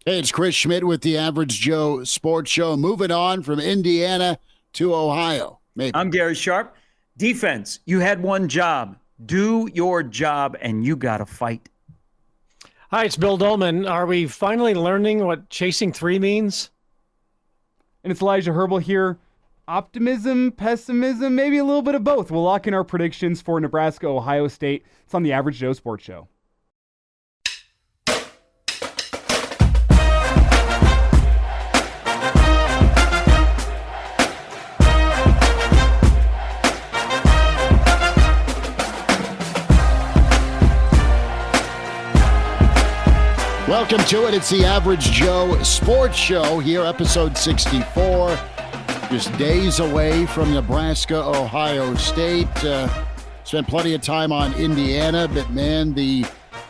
Hey, it's Chris Schmidt with the Average Joe Sports Show. Moving on from Indiana to Ohio. Maybe. I'm Gary Sharp. Defense, you had one job. Do your job, and you got to fight. Hi, it's Bill Doleman. Are we finally learning what chasing three means? And it's Elijah Herbel here. Optimism, pessimism, maybe a little bit of both. We'll lock in our predictions for Nebraska, Ohio State. It's on the Average Joe Sports Show. Welcome to it. It's the Average Joe Sports Show here, episode 64. Just days away from Nebraska, Ohio State. Spent plenty of time on Indiana, but man, the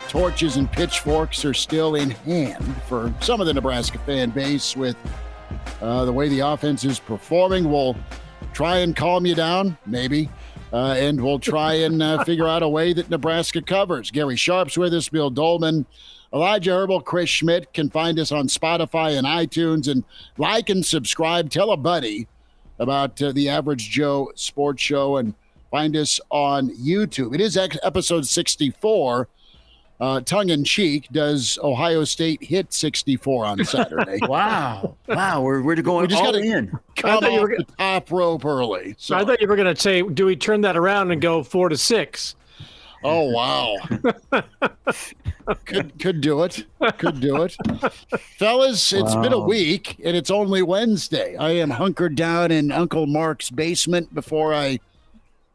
torches and pitchforks are still in hand for some of the Nebraska fan base with the way the offense is performing. We'll try and calm you down, maybe, and we'll try and figure out a way that Nebraska covers. Gary Sharp's with us, Bill Doleman, Elijah Herbel, Chris Schmidt. Can find us on Spotify and iTunes, and like and subscribe. Tell a buddy about the Average Joe Sports Show, and find us on YouTube. It is episode 64. Tongue in cheek, does Ohio State hit 64 on Saturday? Wow, we're going all in. Come off the top rope early. So I thought you were going to say, do we turn that around and go 4-6? Oh, wow. Could do it. Could do it. Fellas, it's been a week, and it's only Wednesday. I am hunkered down in Uncle Mark's basement before I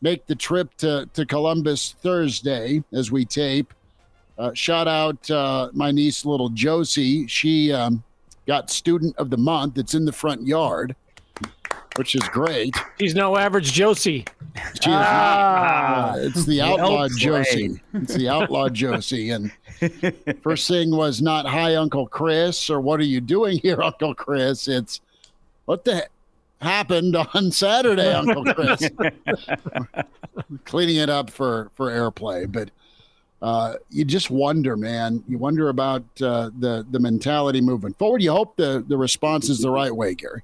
make the trip to Columbus Thursday as we tape. Shout out my niece, little Josie. She got Student of the Month. It's in the front yard, which is great. She's no average Josie. She is not. It's the outlaw Josie. It's the outlaw Josie. And first thing was not, hi, Uncle Chris, or what are you doing here, Uncle Chris? It's, what the happened on Saturday, Uncle Chris? Cleaning it up for airplay. But you just wonder, man. You wonder about the mentality moving forward. You hope the response is the right way, Gary.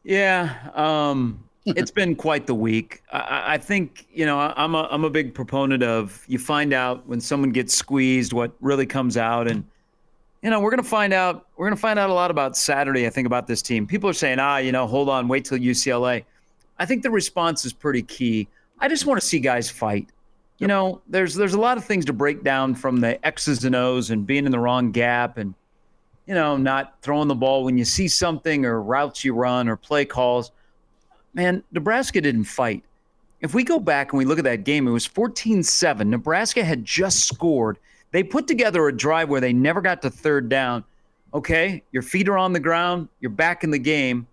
Yeah, it's been quite the week. I think, I'm a big proponent of, you find out when someone gets squeezed what really comes out, and we're gonna find out a lot about Saturday. I think about this team. People are saying, hold on, wait till UCLA. I think the response is pretty key. I just want to see guys fight. There's a lot of things to break down, from the X's and O's and being in the wrong gap, and not throwing the ball when you see something, or routes you run, or play calls. Man, Nebraska didn't fight. If we go back and we look at that game, it was 14-7. Nebraska had just scored. They put together a drive where they never got to third down. Okay, your feet are on the ground, you're back in the game,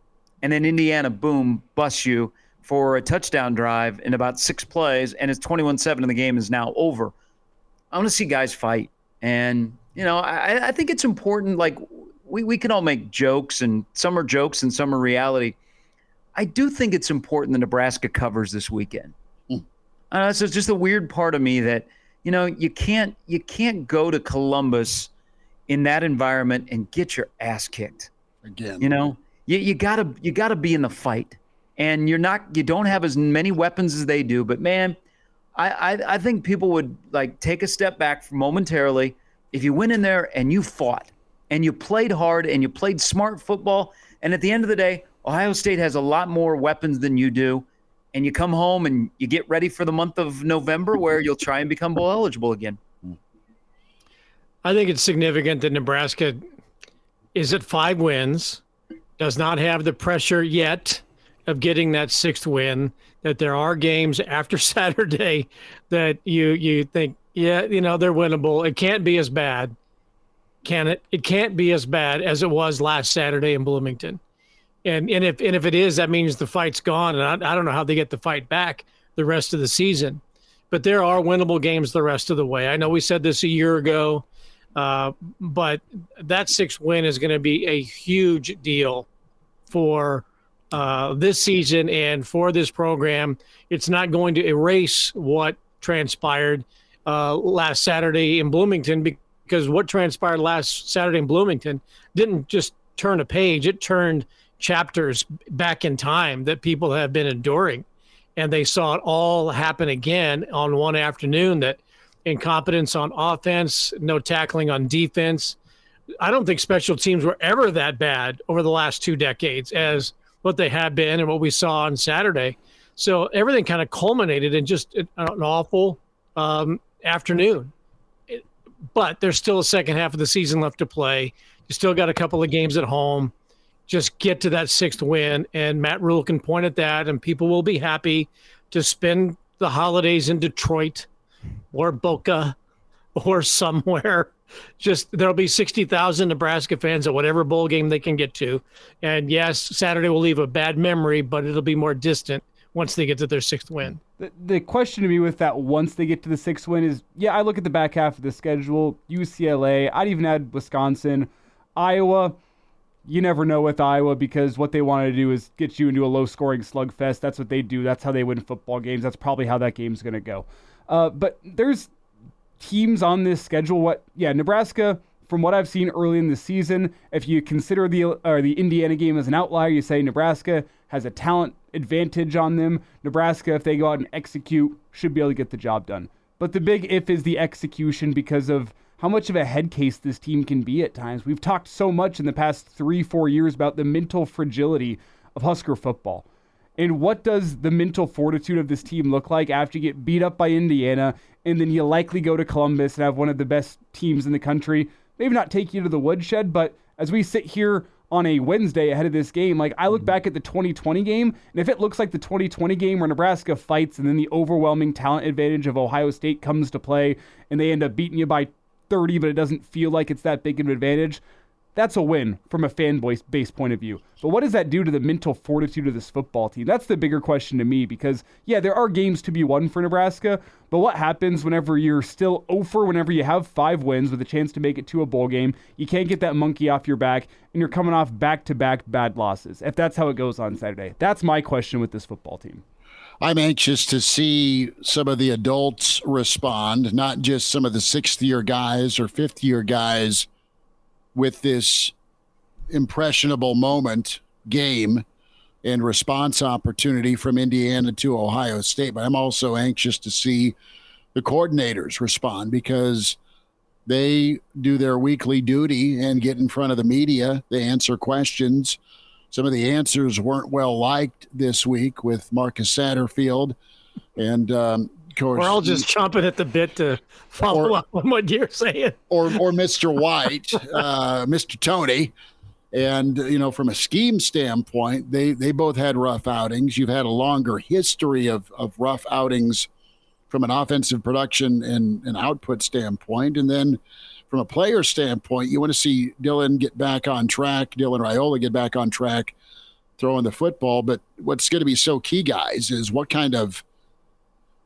and then Indiana, boom, busts you for a touchdown drive in about 6 plays, and it's 21-7, and the game is now over. I want to see guys fight. And I think it's important. Like, we can all make jokes, and some are jokes and some are reality. I do think it's important that Nebraska covers this weekend. So it's just a weird part of me that, you can't go to Columbus in that environment and get your ass kicked. Again. You gotta be in the fight. And you don't have as many weapons as they do. But man, I think people would take a step back momentarily. If you went in there and you fought and you played hard and you played smart football, and at the end of the day, Ohio State has a lot more weapons than you do, and you come home and you get ready for the month of November where you'll try and become bowl eligible again. I think it's significant that Nebraska is at 5 wins, does not have the pressure yet of getting that 6th win, that there are games after Saturday that you think, they're winnable. It can't be as bad. Can it? It can't be as bad as it was last Saturday in Bloomington. And if it is, that means the fight's gone. And I don't know how they get the fight back the rest of the season. But there are winnable games the rest of the way. I know we said this a year ago, but that 6th win is going to be a huge deal for this season and for this program. It's not going to erase what transpired last Saturday in Bloomington, because what transpired last Saturday in Bloomington didn't just turn a page. It turned chapters back in time that people have been enduring. And they saw it all happen again on one afternoon, that incompetence on offense, no tackling on defense. I don't think special teams were ever that bad over the last 2 decades as what they have been and what we saw on Saturday. So everything kind of culminated in just an awful afternoon. But there's still a second half of the season left to play. You still got a couple of games at home. Just get to that 6th win, and Matt Rule can point at that, and people will be happy to spend the holidays in Detroit or Boca or somewhere. Just there'll be 60,000 Nebraska fans at whatever bowl game they can get to. And yes, Saturday will leave a bad memory, but it'll be more distant once they get to their 6th win. The question to me with that once they get to the 6th win is, yeah, I look at the back half of the schedule, UCLA, I'd even add Wisconsin, Iowa. You never know with Iowa because what they want to do is get you into a low-scoring slugfest. That's what they do. That's how they win football games. That's probably how that game's going to go. But there's teams on this schedule. Nebraska, from what I've seen early in the season, if you consider the Indiana game as an outlier, you say Nebraska has a talent advantage on them. Nebraska, if they go out and execute, should be able to get the job done. But the big if is the execution because of how much of a head case this team can be at times. We've talked so much in the past 3-4 years about the mental fragility of Husker football. And what does the mental fortitude of this team look like after you get beat up by Indiana and then you likely go to Columbus and have one of the best teams in the country? Maybe not take you to the woodshed, but as we sit here on a Wednesday ahead of this game, I look back at the 2020 game, and if it looks like the 2020 game where Nebraska fights and then the overwhelming talent advantage of Ohio State comes to play and they end up beating you by 30, but it doesn't feel like it's that big of an advantage, that's a win from a fan base point of view. But what does that do to the mental fortitude of this football team? That's the bigger question to me because, yeah, there are games to be won for Nebraska, but what happens whenever you're still over, whenever you have 5 wins with a chance to make it to a bowl game, you can't get that monkey off your back, and you're coming off back-to-back bad losses, if that's how it goes on Saturday? That's my question with this football team. I'm anxious to see some of the adults respond, not just some of the 6th-year guys or 5th-year guys with this impressionable moment game and response opportunity from Indiana to Ohio State. But I'm also anxious to see the coordinators respond because they do their weekly duty and get in front of the media. They answer questions. Some of the answers weren't well liked this week with Marcus Satterfield. And, of course, we're all just chomping at the bit to follow up on what you're saying. Or Mr. White, Mr. Tony. And, from a scheme standpoint, they both had rough outings. You've had a longer history of rough outings from an offensive production and output standpoint. And then from a player standpoint, you want to see Dylan get back on track, Dylan Raiola get back on track throwing the football. But what's going to be so key, guys, is what kind of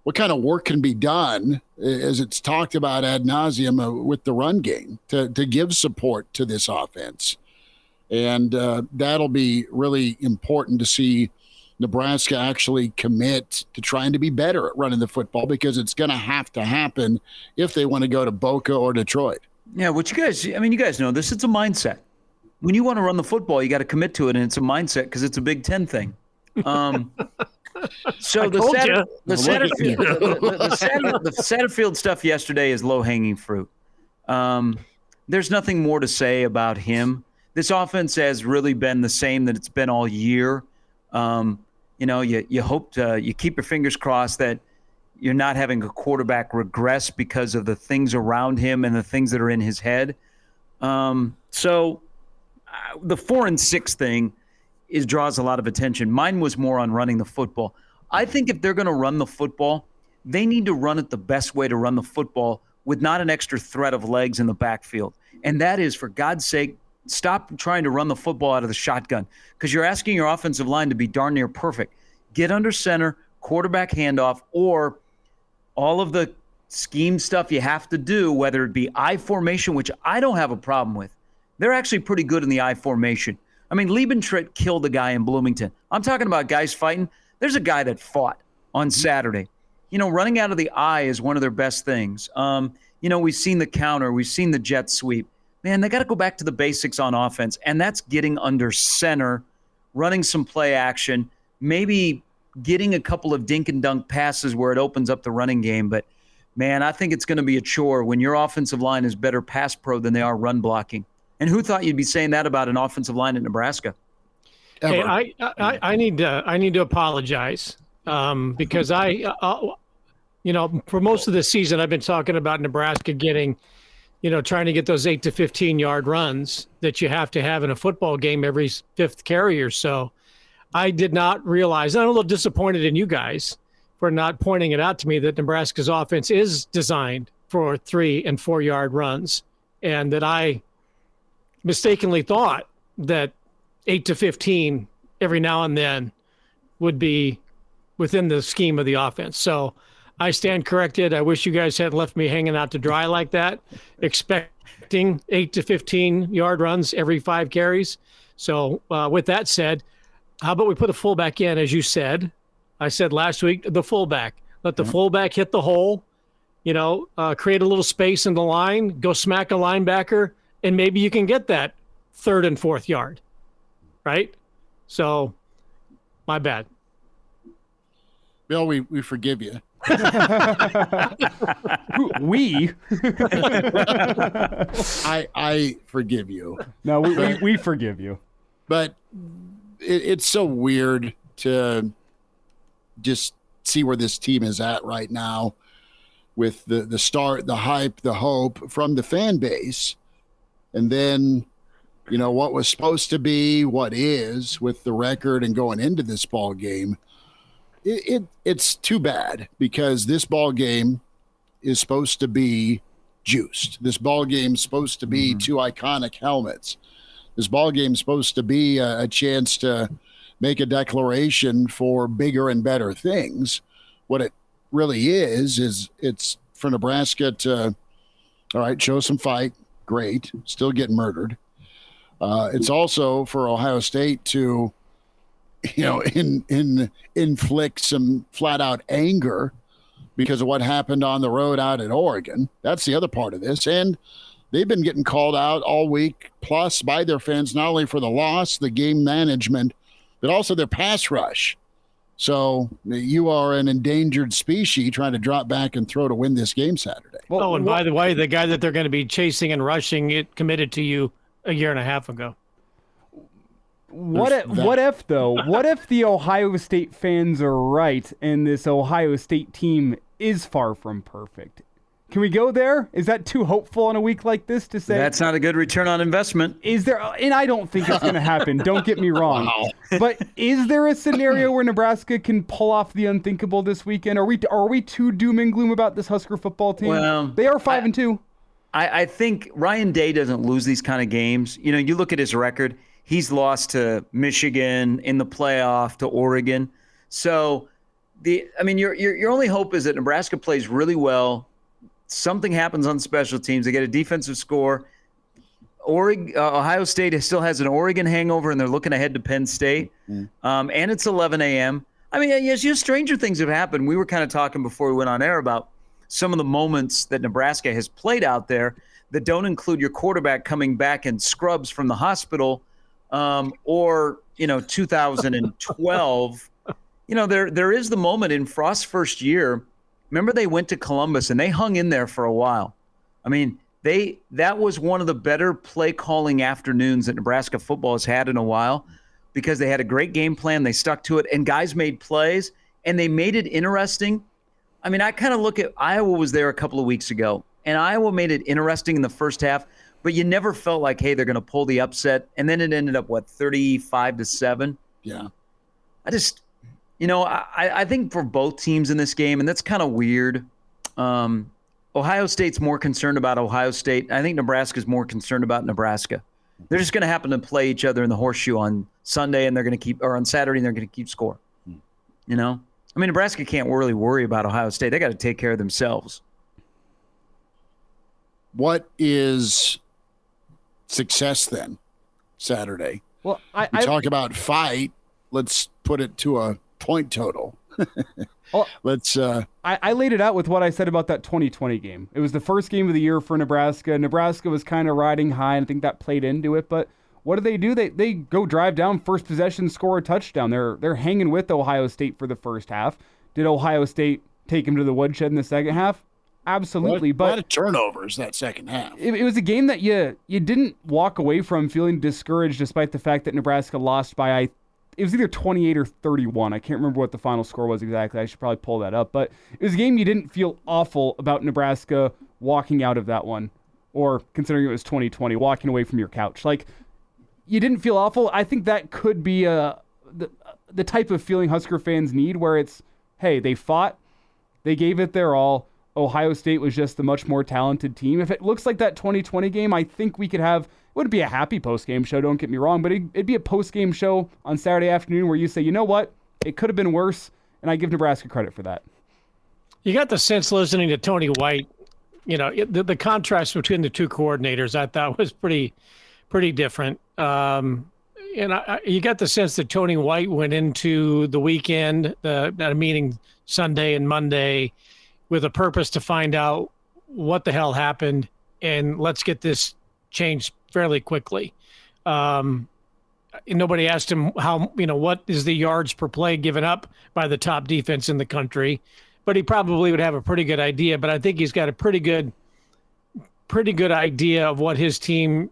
work can be done, as it's talked about ad nauseum, with the run game to give support to this offense. And that'll be really important to see Nebraska actually commit to trying to be better at running the football because it's going to have to happen if they want to go to Boca or Detroit. Yeah, you guys know this. It's a mindset. When you want to run the football, you got to commit to it, and it's a mindset because it's a Big Ten thing. So the Satterfield stuff yesterday is low-hanging fruit. There's nothing more to say about him. This offense has really been the same that it's been all year. You hope you keep your fingers crossed that you're not having a quarterback regress because of the things around him and the things that are in his head. So the 4-6 thing draws a lot of attention. Mine was more on running the football. I think if they're going to run the football, they need to run it the best way to run the football with not an extra threat of legs in the backfield. And that is, for God's sake, stop trying to run the football out of the shotgun because you're asking your offensive line to be darn near perfect. Get under center, quarterback handoff, or all of the scheme stuff you have to do, whether it be I formation, which I don't have a problem with. They're actually pretty good in the I formation. I mean, Liebentritt killed a guy in Bloomington. I'm talking about guys fighting. There's a guy that fought on Saturday. Running out of the I is one of their best things. we've seen the counter, we've seen the jet sweep. Man, they got to go back to the basics on offense, and that's getting under center, running some play action, maybe getting a couple of dink and dunk passes where it opens up the running game. But, man, I think it's going to be a chore when your offensive line is better pass pro than they are run blocking. And who thought you'd be saying that about an offensive line at Nebraska? Hey, I need to apologize because for most of the season I've been talking about Nebraska getting, trying to get those 8 to 15 yard runs that you have to have in a football game every fifth carry or so. I did not realize, and I'm a little disappointed in you guys for not pointing it out to me, that Nebraska's offense is designed for 3 and 4 yard runs, and that I mistakenly thought that 8 to 15 every now and then would be within the scheme of the offense. So I stand corrected. I wish you guys had left me hanging out to dry like that, expecting 8 to 15 yard runs every 5 carries. So with that said, how about we put a fullback in, as you said? I said last week, the fullback. Let the fullback hit the hole, create a little space in the line, go smack a linebacker, and maybe you can get that 3rd and 4th yard, right? So, my bad. Bill, we forgive you. We? I forgive you. No, we forgive you. But it's so weird to just see where this team is at right now with the start, the hype, the hope from the fan base. And then, what was supposed to be, what is, with the record and going into this ball game. It's too bad because this ball game is supposed to be juiced. This ball game is supposed to be 2 iconic helmets. This ball game is supposed to be a chance to make a declaration for bigger and better things. What it really is it's for Nebraska to, all right, show some fight. Great. Still getting murdered. It's also for Ohio State to, inflict some flat out anger because of what happened on the road out at Oregon. That's the other part of this. And they've been getting called out all week plus by their fans, not only for the loss, the game management, but also their pass rush. So you are an endangered species trying to drop back and throw to win this game Saturday. Well, and by the way, the guy that they're going to be chasing and rushing, it committed to you a year and a half ago. What if the Ohio State fans are right and this Ohio State team is far from perfect? Can we go there? Is that too hopeful on a week like this to say? That's not a good return on investment. Is there? And I don't think it's going to happen. Don't get me wrong. Wow. But is there a scenario where Nebraska can pull off the unthinkable this weekend? Are we too doom and gloom about this Husker football team? Well, they are 5-2. I think Ryan Day doesn't lose these kind of games. You look at his record. He's lost to Michigan in the playoff, to Oregon. So, your only hope is that Nebraska plays really well. Something happens on special teams. They get a defensive score. Ohio State still has an Oregon hangover, and they're looking ahead to Penn State. And it's 11 a.m. Yes, stranger things have happened. We were kind of talking before we went on air about some of the moments that Nebraska has played out there that don't include your quarterback coming back in scrubs from the hospital. Or 2012, there is the moment in Frost's first year. Remember, they went to Columbus and they hung in there for a while. That was one of the better play calling afternoons that Nebraska football has had in a while because they had a great game plan. They stuck to it and guys made plays and they made it interesting. I kind of look at Iowa was there a couple of weeks ago and Iowa made it interesting in the first half. But you never felt like, hey, they're going to pull the upset. And then it ended up, 35-7? Yeah. I think for both teams in this game, and that's kind of weird, Ohio State's more concerned about Ohio State. I think Nebraska's more concerned about Nebraska. They're just going to happen to play each other in the horseshoe on Sunday, and they're going to on Saturday, and they're going to keep score. Nebraska can't really worry about Ohio State. They got to take care of themselves. What is success then Saturday? Well, we talk about fight. Let's put it to a point total. Let's. I laid it out with what I said about that 2020 game. It was the first game of the year for Nebraska. Nebraska was kind of riding high, and I think that played into it. But what do? They go drive down, first possession, score a touchdown. They're hanging with Ohio State for the first half. Did Ohio State take them to the woodshed in the second half? Absolutely. But a lot of turnovers that second half. It was a game that you didn't walk away from feeling discouraged, despite the fact that Nebraska lost by it was either 28 or 31. I can't remember what the final score was exactly. I should probably pull that up. But it was a game you didn't feel awful about Nebraska walking out of that one, or considering it was 2020, walking away from your couch. Like, you didn't feel awful. I think that could be the type of feeling Husker fans need, where it's, hey, they fought, they gave it their all. Ohio State was just the much more talented team. If it looks like that 2020 game, I think we could have, it wouldn't be a happy post-game show, don't get me wrong, but it'd be a post-game show on Saturday afternoon where you say, you know what, it could have been worse, and I give Nebraska credit for that. You got the sense listening to Tony White, the contrast between the two coordinators I thought was pretty different. You got the sense that Tony White went into the weekend, meaning Sunday and Monday, with a purpose to find out what the hell happened, and let's get this changed fairly quickly. Nobody asked him what is the yards per play given up by the top defense in the country, but he probably would have a pretty good idea. But I think he's got a pretty good idea of what his team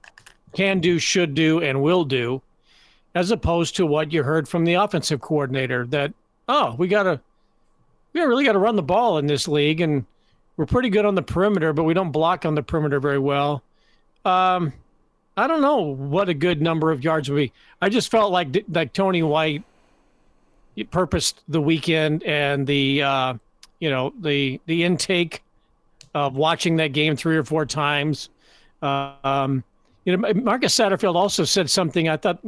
can do, should do, and will do, as opposed to what you heard from the offensive coordinator that, we really got to run the ball in this league, and we're pretty good on the perimeter, but we don't block on the perimeter very well. I don't know what a good number of yards would be. I just felt like Tony White purposed the weekend and the intake of watching that game 3 or 4 times. Marcus Satterfield also said something I thought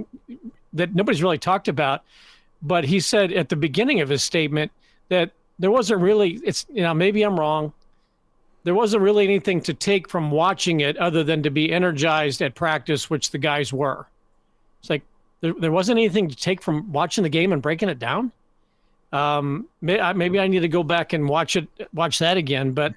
that nobody's really talked about, but he said at the beginning of his statement that there wasn't really, maybe I'm wrong, there wasn't really anything to take from watching it other than to be energized at practice, which the guys were. It's like there wasn't anything to take from watching the game and breaking it down. Maybe I need to go back and watch that again, but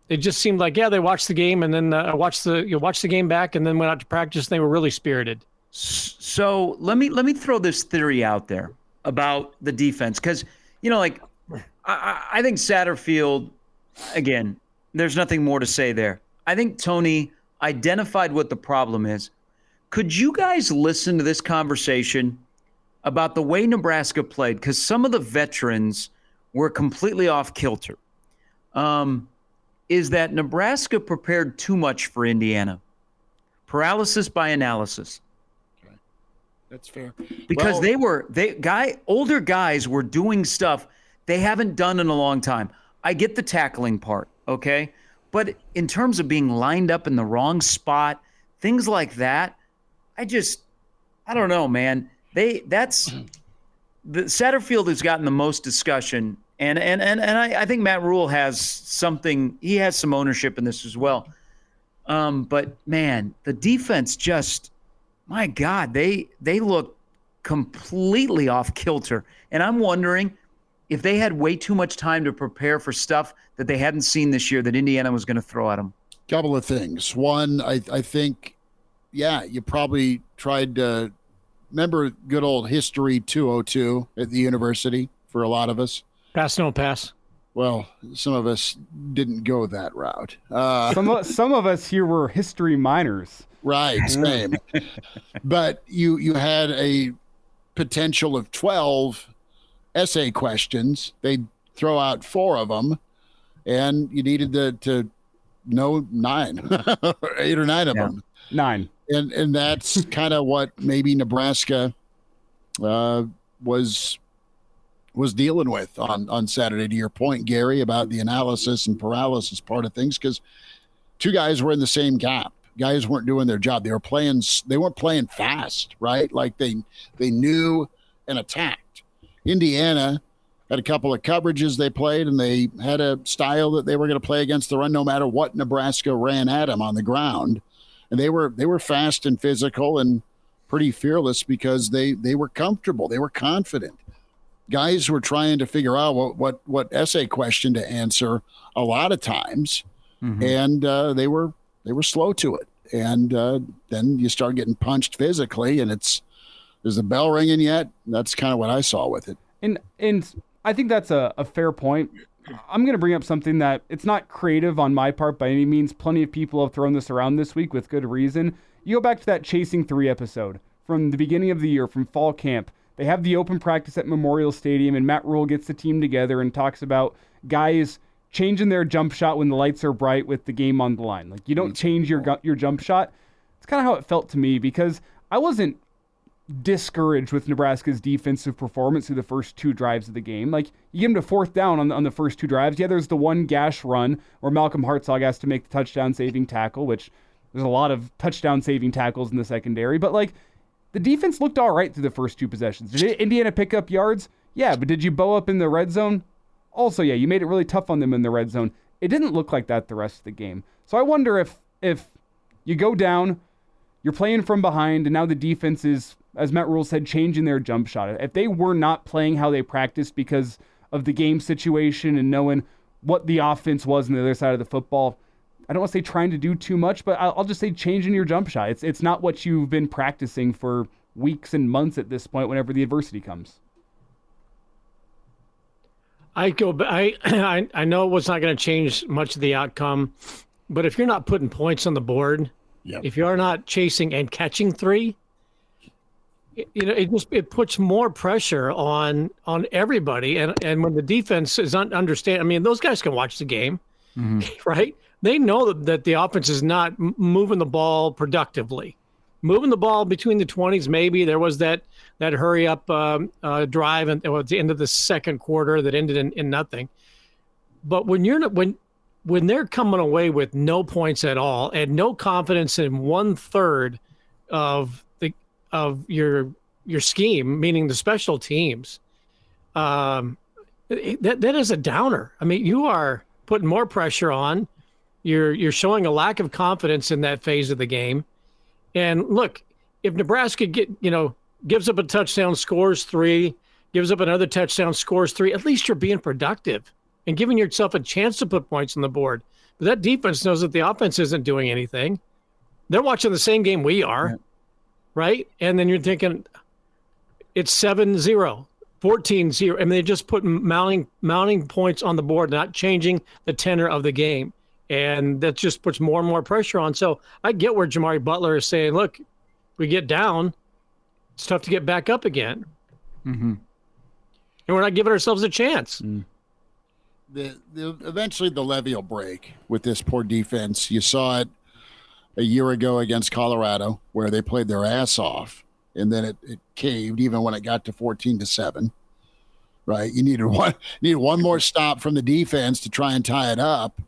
it just seemed like, they watched the game and then watched the game back and then went out to practice and they were really spirited. So let me throw this theory out there about the defense, because I think Satterfield, again, there's nothing more to say there. I think Tony identified what the problem is. Could you guys listen to this conversation about the way Nebraska played? Because some of the veterans were completely off kilter. Is that Nebraska prepared too much for Indiana? Paralysis by analysis. Okay. That's fair. Because older guys were doing stuff they haven't done in a long time. I get the tackling part, okay? But in terms of being lined up in the wrong spot, things like that, I don't know, man. The Satterfield has gotten the most discussion, and I think Matt Rule has something. He has some ownership in this as well. But man, the defense just, my God, they look completely off kilter, and I'm wondering if they had way too much time to prepare for stuff that they hadn't seen this year that Indiana was going to throw at them. Couple of things. One, I think, you probably tried to remember good old history 202 at the university for a lot of us. Pass, no pass. Well, some of us didn't go that route. Some of us here were history minors. Right, same. But you had a potential of 12 essay questions. They'd throw out 4 of them, and you needed to know 9, 8 or 9 of them. 9. And that's kind of what maybe Nebraska was dealing with on Saturday, to your point, Gary, about the analysis and paralysis part of things, because 2 guys were in the same gap. Guys weren't doing their job. They weren't playing fast, right? Like they knew and attacked. Indiana had a couple of coverages they played, and they had a style that they were going to play against the run no matter what Nebraska ran at them on the ground. And they were fast and physical and pretty fearless because they were comfortable. They were confident. guys were trying to figure out what essay question to answer a lot of times, and they were slow to it. And then you start getting punched physically, and is the bell ringing yet? That's kind of what I saw with it. And I think that's a fair point. I'm going to bring up something that it's not creative on my part by any means. Plenty of people have thrown this around this week with good reason. You go back to that Chasing 3 episode from the beginning of the year, from fall camp. They have the open practice at Memorial Stadium, and Matt Rule gets the team together and talks about guys changing their jump shot when the lights are bright with the game on the line. Like, you don't change your jump shot. It's kind of how it felt to me, because I wasn't discouraged with Nebraska's defensive performance through the first 2 drives of the game. Like, you give them to 4th down on the first 2 drives. Yeah, there's the one gash run where Malcolm Hartzog has to make the touchdown-saving tackle, which there's a lot of touchdown-saving tackles in the secondary. But, like, the defense looked all right through the first 2 possessions. Did Indiana pick up yards? Yeah, but did you bow up in the red zone? Also, yeah, you made it really tough on them in the red zone. It didn't look like that the rest of the game. So I wonder if you go down, you're playing from behind, and now the defense is, as Matt Rule said, changing their jump shot. If they were not playing how they practiced because of the game situation and knowing what the offense was on the other side of the football, I don't want to say trying to do too much, but I'll just say changing your jump shot. It's not what you've been practicing for weeks and months at this point whenever the adversity comes. I know it was not going to change much of the outcome, but if you're not putting points on the board, if you're not chasing and catching 3, it puts more pressure on everybody. And when the defense is understand, I mean, those guys can watch the game, right? They know that the offense is not moving the ball productively. Moving the ball between the 20s, maybe there was that hurry up drive at the end of the second quarter that ended in nothing. But when they're coming away with no points at all and no confidence in 1/3 of your scheme, meaning the special teams, that is a downer. I mean, you are putting more pressure on. You're showing a lack of confidence in that phase of the game. And look, if Nebraska gives up a touchdown, scores 3, gives up another touchdown, scores 3, at least you're being productive and giving yourself a chance to put points on the board. But that defense knows that the offense isn't doing anything. They're watching the same game we are, right? And then you're thinking it's 7-0, 14-0. I mean, they just put mounting points on the board, not changing the tenor of the game. And that just puts more and more pressure on. So I get where Jamari Butler is saying, look, we get down, it's tough to get back up again. And we're not giving ourselves a chance. Eventually the levee will break with this poor defense. You saw it a year ago against Colorado where they played their ass off, and then it caved even when it got to 14-7. Right? You needed one more stop from the defense to try and tie it up.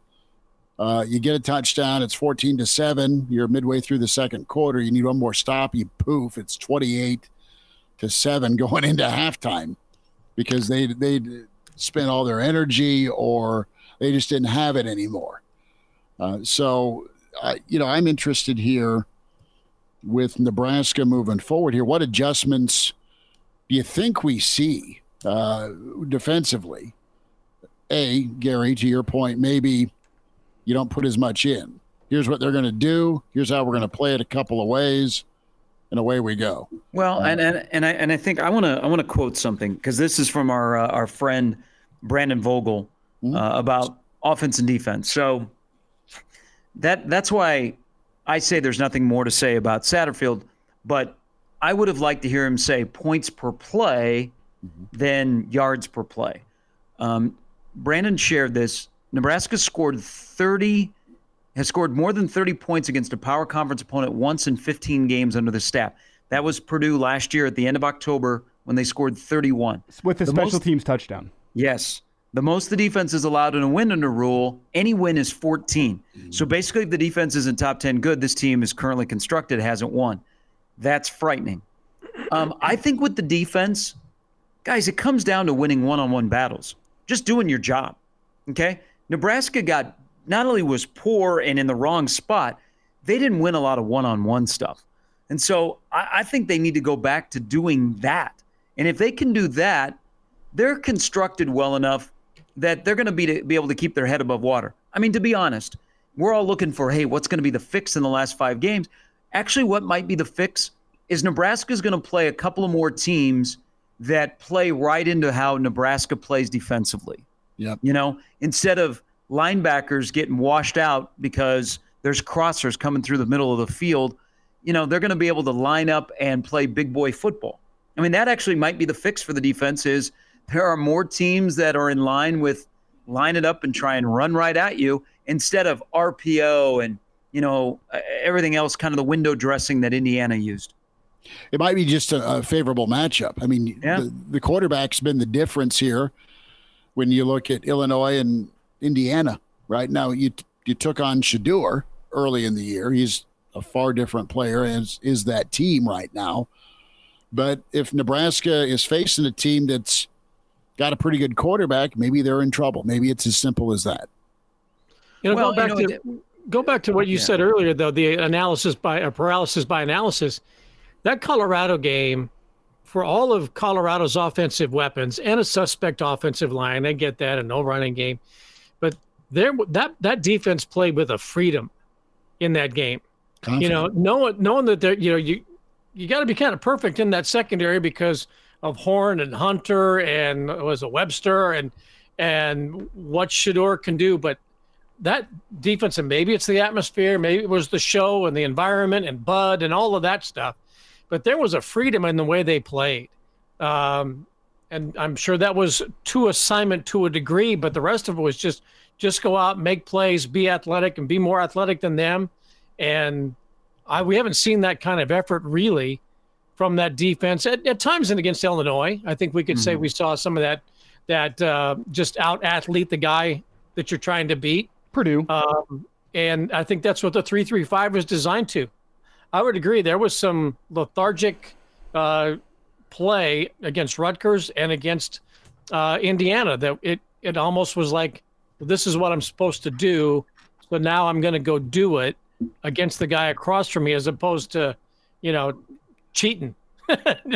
You get a touchdown, it's 14-7. You're midway through the second quarter. You need one more stop. You poof, it's 28-7 going into halftime because they spent all their energy or they just didn't have it anymore. So I'm interested here with Nebraska moving forward here. What adjustments do you think we see defensively? Gary, to your point, maybe you don't put as much in. Here's what they're going to do. Here's how we're going to play it a couple of ways, and away we go. Well, and I think I want to quote something because this is from our friend Brandon Vogel about offense and defense. So that's why I say there's nothing more to say about Satterfield, but I would have liked to hear him say points per play than yards per play. Brandon shared this. Nebraska has scored more than 30 points against a power conference opponent once in 15 games under the staff. That was Purdue last year at the end of October when they scored 31. With the special teams touchdown. Yes. The most the defense is allowed in a win under Rule, any win is 14. So basically, if the defense isn't top 10 good, this team is currently constructed, hasn't won. That's frightening. I think with the defense, guys, it comes down to winning one-on-one battles. Just doing your job, okay? Nebraska not only was poor and in the wrong spot, they didn't win a lot of one-on-one stuff. And so I think they need to go back to doing that. And if they can do that, they're constructed well enough that they're going to be able to keep their head above water. I mean, to be honest, we're all looking for, hey, what's going to be the fix in the last 5 games? Actually, what might be the fix is Nebraska's going to play a couple of more teams that play right into how Nebraska plays defensively. Yep. Instead of linebackers getting washed out because there's crossers coming through the middle of the field, they're going to be able to line up and play big boy football. I mean, that actually might be the fix for the defense is there are more teams that are in line with line it up and try and run right at you instead of RPO and, everything else, kind of the window dressing that Indiana used. It might be just a favorable matchup. I mean, the quarterback's been the difference here when you look at Illinois and Indiana. Right now, you took on Shedeur early in the year. He's a far different player, as is that team right now. But if Nebraska is facing a team that's got a pretty good quarterback, maybe they're in trouble. Maybe it's as simple as that. Go back to what you said earlier, though, the paralysis by analysis. That Colorado game, for all of Colorado's offensive weapons and a suspect offensive line, I get that, a no running game, but that defense played with a freedom in that game. Confident. Knowing that you got to be kind of perfect in that secondary because of Horn and Hunter and was a Webster and what Shedeur can do, but that defense, and maybe it's the atmosphere, maybe it was the show and the environment and Bud and all of that stuff, but there was a freedom in the way they played. And I'm sure that was to assignment to a degree, but the rest of it was just go out, make plays, be athletic, and be more athletic than them. And we haven't seen that kind of effort really from that defense at times. And against Illinois, I think we could say we saw some of that just out athlete the guy that you're trying to beat. Purdue. And I think that's what the 3-3-5 was designed to. I would agree. There was some lethargic play against Rutgers and against Indiana that it almost was like, this is what I'm supposed to do, so now I'm going to go do it against the guy across from me, as opposed to, cheating.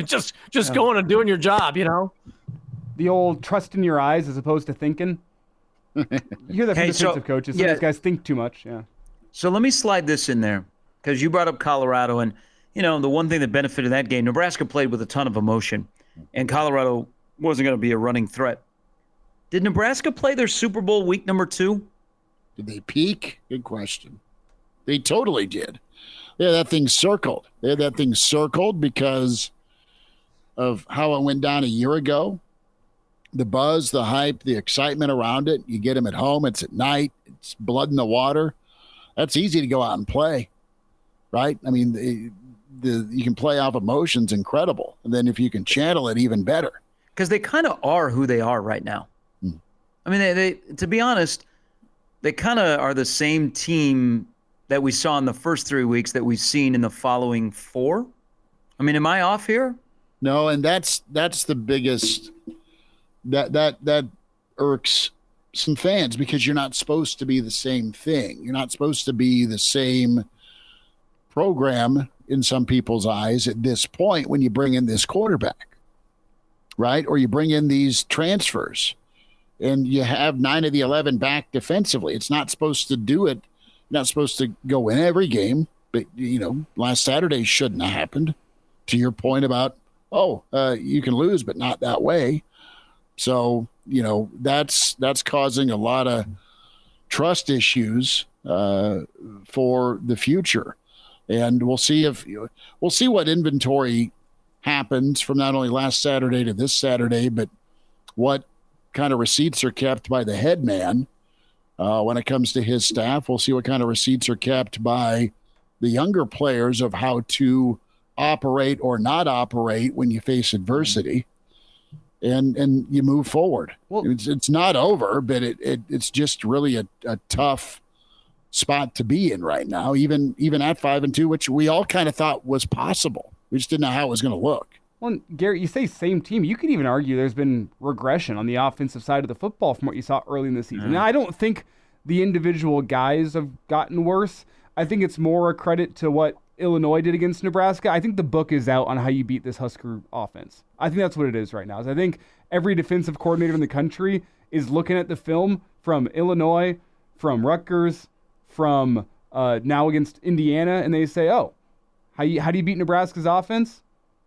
just going and doing your job, The old trust in your eyes as opposed to thinking. You hear that from defensive coaches. Some of these guys think too much. Yeah. So let me slide this in there because you brought up Colorado, and the one thing that benefited that game, Nebraska played with a ton of emotion, and Colorado wasn't going to be a running threat. Did Nebraska play their Super Bowl week number 2? Did they peak? Good question. They totally did. They had that thing circled. Because of how it went down a year ago. The buzz, the hype, the excitement around it. You get them at home. It's at night. It's blood in the water. That's easy to go out and play, right? I mean, you can play off emotions, incredible. And then if you can channel it, even better. Because they kind of are who they are right now. I mean, they to be honest, they kind of are the same team that we saw in the first 3 weeks that we've seen in the following 4. I mean, am I off here? No, and that's the biggest that irks some fans, because you're not supposed to be the same thing. You're not supposed to be the same program in some people's eyes at this point when you bring in this quarterback, right? Or you bring in these transfers and you have 9 of the 11 back defensively. It's not supposed to do it. You're not supposed to go in every game, but last Saturday shouldn't have happened. To your point about, you can lose, but not that way. So, that's causing a lot of trust issues for the future. And we'll see what inventory happens from not only last Saturday to this Saturday, but what kind of receipts are kept by the head man when it comes to his staff. We'll see what kind of receipts are kept by the younger players of how to operate or not operate when you face adversity. And you move forward. Well, it's not over, but it's just really a tough spot to be in right now, even at 5-2, which we all kind of thought was possible. We just didn't know how it was going to look. Well, Garrett, you say same team. You could even argue there's been regression on the offensive side of the football from what you saw early in the season. Now, I don't think the individual guys have gotten worse. I think it's more a credit to what Illinois did against Nebraska. I think the book is out on how you beat this Husker offense. I think that's what it is right now. I think every defensive coordinator in the country is looking at the film from Illinois, from Rutgers, from now against Indiana, and they say, oh, how do you beat Nebraska's offense?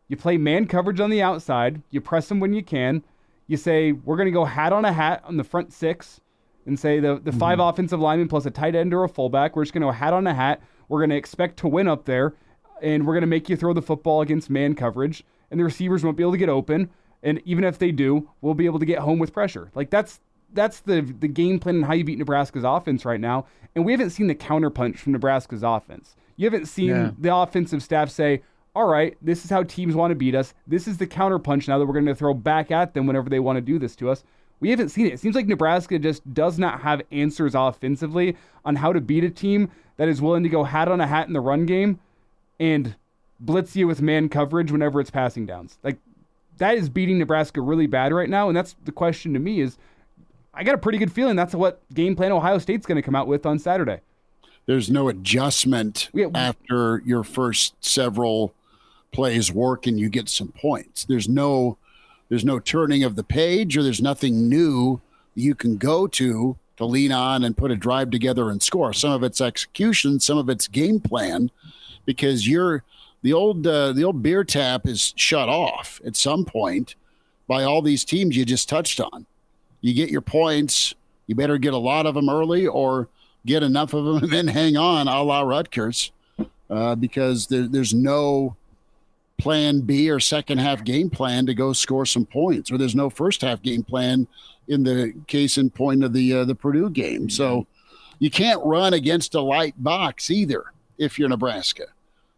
You play man coverage on the outside. You press them when you can. You say, we're going to go hat on a hat on the front six and say the five offensive linemen plus a tight end or a fullback. We're just going to go hat on a hat. We're going to expect to win up there, and we're going to make you throw the football against man coverage, and the receivers won't be able to get open. And even if they do, we'll be able to get home with pressure. Like that's the game plan and how you beat Nebraska's offense right now. And we haven't seen the counterpunch from Nebraska's offense. You haven't seen the offensive staff say, all right, this is how teams want to beat us. This is the counterpunch now that we're going to throw back at them whenever they want to do this to us. We haven't seen it. It seems like Nebraska just does not have answers offensively on how to beat a team that is willing to go hat on a hat in the run game and blitz you with man coverage whenever it's passing downs. Like, that is beating Nebraska really bad right now, and that's the question to me is, I got a pretty good feeling that's what game plan Ohio State's going to come out with on Saturday. There's no adjustment after your first several plays work and you get some points. There's no turning of the page, or there's nothing new you can go to lean on and put a drive together and score. Some of it's execution, some of it's game plan, because the old beer tap is shut off at some point by all these teams you just touched on. You get your points, you better get a lot of them early or get enough of them and then hang on, a la Rutgers, because there's no plan B or second half game plan to go score some points, or there's no first half game plan in the case in point of the Purdue game. So you can't run against a light box either if you're Nebraska.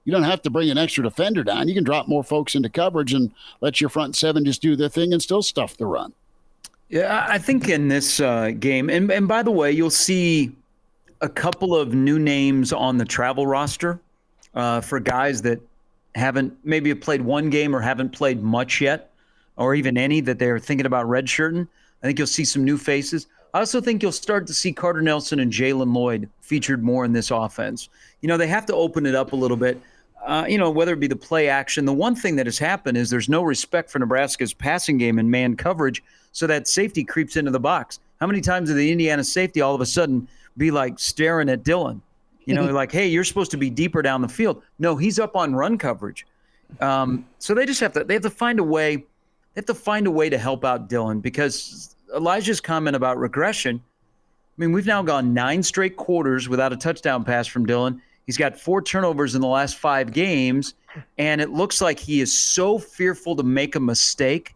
You don't have to bring an extra defender down. You can drop more folks into coverage and let your front seven just do their thing and still stuff the run. Yeah, I think in this game, and by the way, you'll see a couple of new names on the travel roster for guys that haven't maybe played one game or haven't played much yet, or even any that they're thinking about redshirting. I think you'll see some new faces. I also think you'll start to see Carter Nelson and Jalen Lloyd featured more in this offense. You know, they have to open it up a little bit, whether it be the play action. The one thing that has happened is there's no respect for Nebraska's passing game and man coverage, so that safety creeps into the box. How many times did the Indiana safety all of a sudden be like staring at Dylan? You know, like, hey, you're supposed to be deeper down the field. No, he's up on run coverage. So they just have to find a way. They have to find a way to help out Dylan, because Elijah's comment about regression, I mean, we've now gone 9 straight quarters without a touchdown pass from Dylan. He's got 4 turnovers in the last 5 games, and it looks like he is so fearful to make a mistake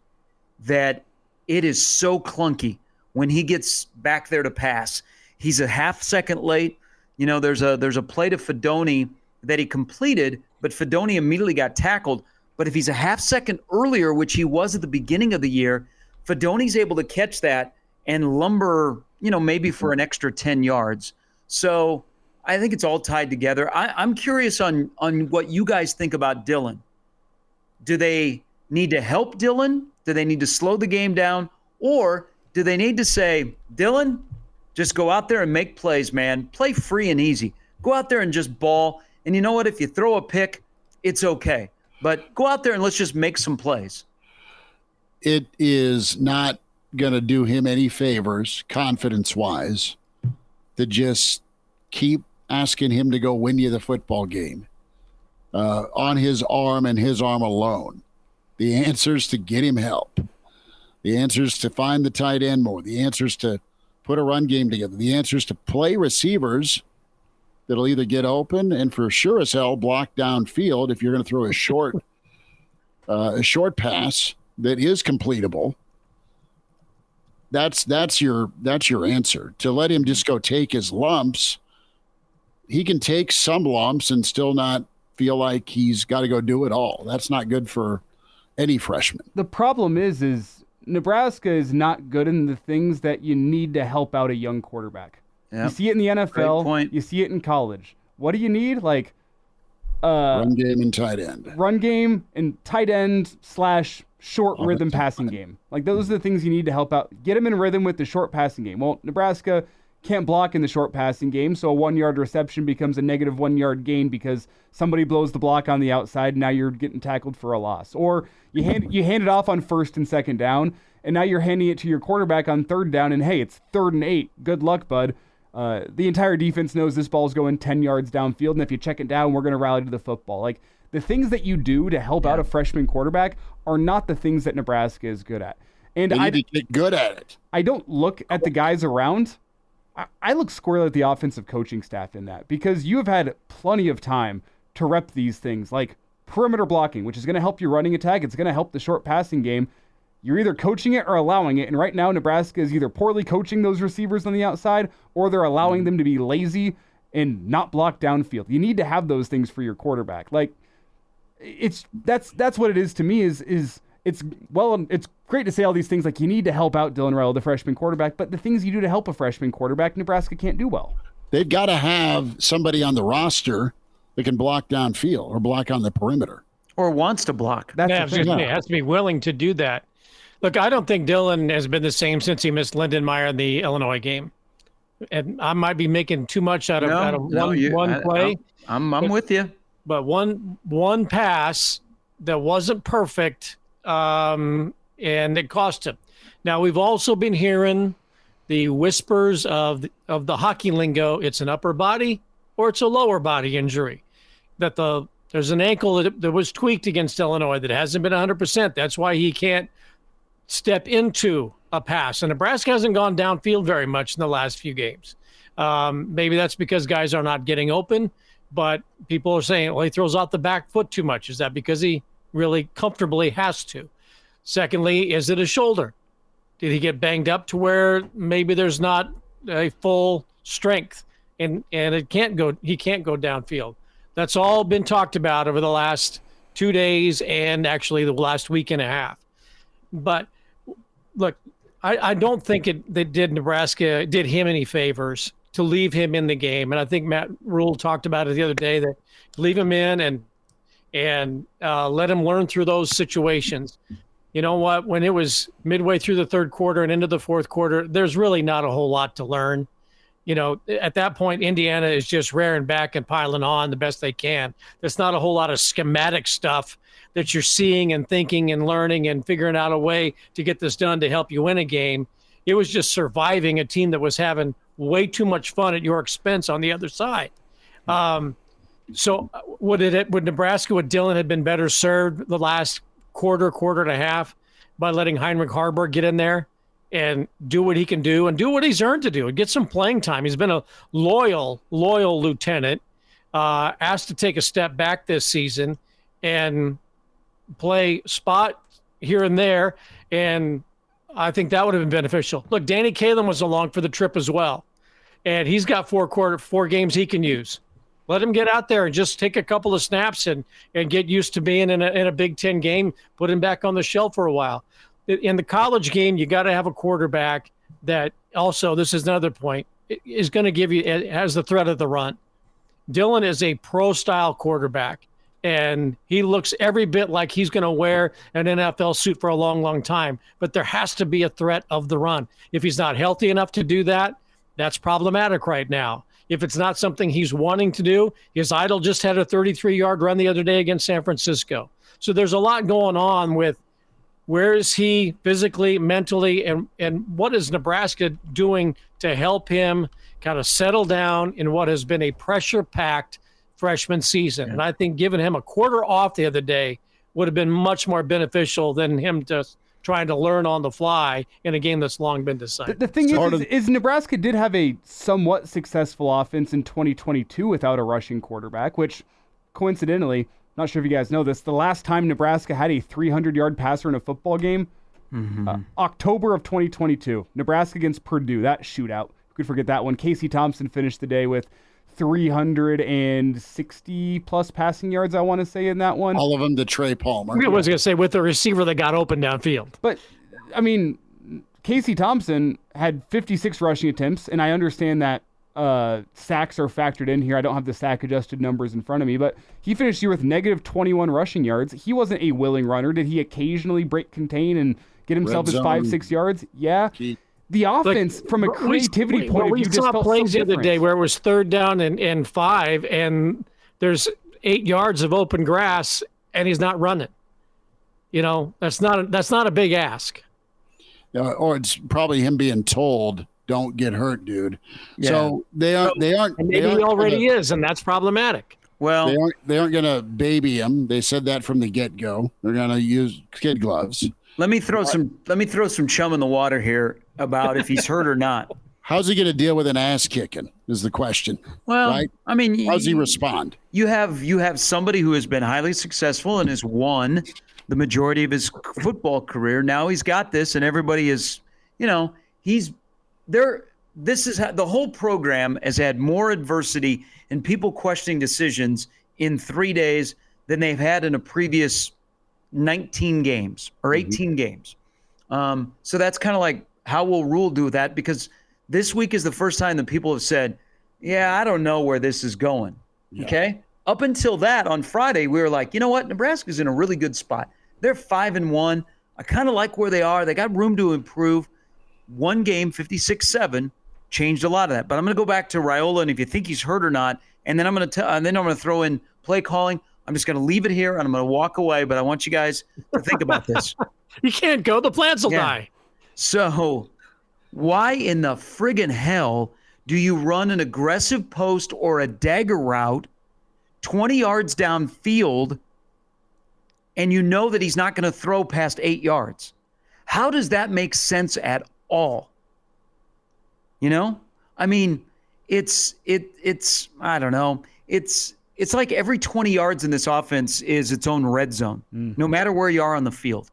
that it is so clunky when he gets back there to pass. He's a half second late. You know, there's a play to Fedoni that he completed, but Fedoni immediately got tackled. But if he's a half second earlier, which he was at the beginning of the year, Fedoni's able to catch that and lumber, maybe for an extra 10 yards. So I think it's all tied together. I'm curious on what you guys think about Dylan. Do they need to help Dylan? Do they need to slow the game down? Or do they need to say, Dylan, just go out there and make plays, man. Play free and easy. Go out there and just ball. And you know what? If you throw a pick, it's okay. But go out there and let's just make some plays. It is not going to do him any favors, confidence-wise, to just keep asking him to go win you the football game on his arm and his arm alone. The answer is to get him help. The answer is to find the tight end more. The answer is to put a run game together. The answer is to play receivers that'll either get open and for sure as hell block downfield if you're going to throw a short pass that is completable. That's your answer. To let him just go take his lumps, he can take some lumps and still not feel like he's got to go do it all. That's not good for any freshman. The problem is Nebraska is not good in the things that you need to help out a young quarterback. Yep. You see it in the NFL. You see it in college. What do you need? Like run game and tight end. Run game and tight end / short rhythm passing game. Like those are the things you need to help out. Get them in rhythm with the short passing game. Well, Nebraska can't block in the short passing game, so a 1-yard reception becomes a negative 1-yard gain because somebody blows the block on the outside, and now you're getting tackled for a loss. Or you hand it off on 1st and 2nd down, and now you're handing it to your quarterback on 3rd down, and hey, it's 3rd and 8. Good luck, bud. The entire defense knows this ball's going 10 yards downfield, and if you check it down, we're going to rally to the football. Like, the things that you do to help out a freshman quarterback are not the things that Nebraska is good at. And they need to get good at it. I don't look at the guys around. I look squarely at the offensive coaching staff in that, because you have had plenty of time to rep these things, like perimeter blocking, which is going to help your running attack. It's going to help the short passing game. You're either coaching it or allowing it. And right now, Nebraska is either poorly coaching those receivers on the outside, or they're allowing them to be lazy and not block downfield. You need to have those things for your quarterback. Like, that's what it is to me. It's great to say all these things like you need to help out Dylan Raiola, the freshman quarterback, but the things you do to help a freshman quarterback, Nebraska can't do well. They've got to have somebody on the roster that can block downfield or block on the perimeter. Or wants to block. It has to be willing to do that. Look, I don't think Dylan has been the same since he missed Lindenmeyer in the Illinois game. And I might be making too much out of one play. I'm with you. But one pass that wasn't perfect, and it cost him. Now, we've also been hearing the whispers of the hockey lingo. It's an upper body or it's a lower body injury. That there's an ankle that was tweaked against Illinois that hasn't been 100%. That's why he can't step into a pass. And Nebraska hasn't gone downfield very much in the last few games. Maybe that's because guys are not getting open, but people are saying, well, he throws out the back foot too much. Is that because he really comfortably has to? Secondly, is it a shoulder? Did he get banged up to where maybe there's not a full strength and he can't go downfield? That's all been talked about over the last 2 days and actually the last week and a half. But look, I don't think Nebraska did him any favors to leave him in the game. And I think Matt Rule talked about it the other day, that leave him in and let him learn through those situations. You know what? When it was midway through the 3rd quarter and into the 4th quarter, there's really not a whole lot to learn. You know, at that point, Indiana is just rearing back and piling on the best they can. There's not a whole lot of schematic stuff that you're seeing and thinking and learning and figuring out a way to get this done to help you win a game. It was just surviving a team that was having way too much fun at your expense on the other side. So would Nebraska, with Dylan, had been better served the last quarter and a half by letting Heinrich Haarberg get in there and do what he can do and do what he's earned to do and get some playing time? He's been a loyal lieutenant, asked to take a step back this season and play spot here and there, and I think that would have been beneficial. Look, Danny Kalin was along for the trip as well, and he's got 4 games he can use. Let him get out there and just take a couple of snaps and get used to being in a Big Ten game, put him back on the shelf for a while. In the college game, you got to have a quarterback that also, this is another point, is going to give you, has the threat of the run. Dylan is a pro-style quarterback, and he looks every bit like he's going to wear an NFL suit for a long, long time. But there has to be a threat of the run. If he's not healthy enough to do that, that's problematic right now. If it's not something he's wanting to do, his idol just had a 33-yard run the other day against San Francisco. So there's a lot going on with where is he physically, mentally, and what is Nebraska doing to help him kind of settle down in what has been a pressure-packed freshman season. And I think giving him a quarter off the other day would have been much more beneficial than him just trying to learn on the fly in a game that's long been decided. The thing is Nebraska did have a somewhat successful offense in 2022 without a rushing quarterback, which coincidentally, not sure if you guys know this, the last time Nebraska had a 300-yard passer in a football game, October of 2022, Nebraska against Purdue, that shootout. You could forget that one. Casey Thompson finished the day with 360-plus passing yards, I want to say, in that one. All of them to Trey Palmer. I was going to say with the receiver that got open downfield. But, I mean, Casey Thompson had 56 rushing attempts, and I understand that sacks are factored in here. I don't have the sack-adjusted numbers in front of me, but he finished here with negative 21 rushing yards. He wasn't a willing runner. Did he occasionally break contain and get himself his 5-6 yards? Yeah. the offense from a creativity point of view we just saw felt plays so the other different. day where it was 3rd down and 5, and there's 8 yards of open grass, and he's not running. That's not a big ask. Or it's probably him being told, "Don't get hurt, dude." Yeah. So they aren't. And maybe he already is, and that's problematic. Well, they aren't going to baby him. They said that from the get-go. They're going to use kid gloves. let me throw some chum in the water here about if he's hurt or not. How's he going to deal with an ass kicking? Is the question. Well, right? I mean, how's he respond? You have somebody who has been highly successful and has won the majority of his football career. Now he's got this, and everybody is, he's there. The whole program has had more adversity and people questioning decisions in 3 days than they've had in a previous 19 games or 18 games. So that's kind of like how will Rule do with that? Because this week is the first time that people have said, yeah, I don't know where this is going. Yeah. Okay. Up until that on Friday, we were like, you know what? Nebraska's in a really good spot. They're 5-1. I kind of like where they are. They got room to improve. One game, 56-7, changed a lot of that. But I'm going to go back to Raiola, and if you think he's hurt or not, and then I'm going to throw in play calling. I'm just going to leave it here, and I'm going to walk away. But I want you guys to think about this. You can't go. The plants will die. So why in the friggin' hell do you run an aggressive post or a dagger route 20 yards downfield, and you know that he's not going to throw past 8 yards? How does that make sense at all? I mean, it's I don't know. It's like every 20 yards in this offense is its own red zone, no matter where you are on the field.